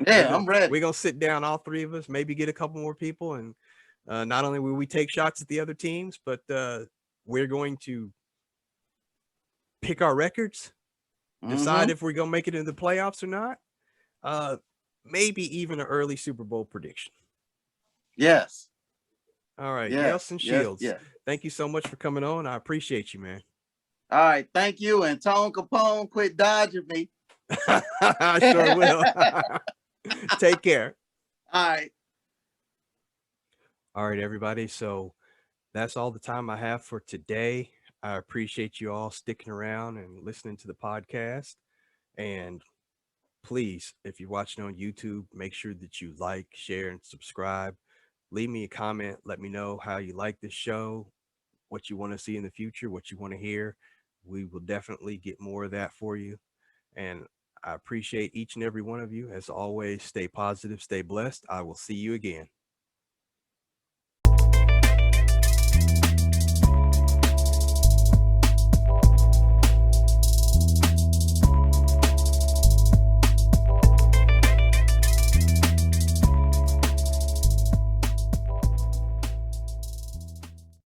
Yeah, I'm ready. We're gonna sit down, all three of us, maybe get a couple more people, and not only will we take shots at the other teams, but we're going to pick our records, decide if we're gonna make it into the playoffs or not. Maybe even an early Super Bowl prediction. Yes. All right, Yes. Nelson Shields. Yes. Thank you so much for coming on. I appreciate you, man. All right. Thank you. And Tone Capone, quit dodging me. I sure will. Take care. All right. All right, everybody. So that's all the time I have for today. I appreciate you all sticking around and listening to the podcast. And please, if you're watching on YouTube, make sure that you like, share, and subscribe. Leave me a comment. Let me know how you like this show, what you want to see in the future, what you want to hear. We will definitely get more of that for you. And I appreciate each and every one of you. As always, stay positive, stay blessed. I will see you again.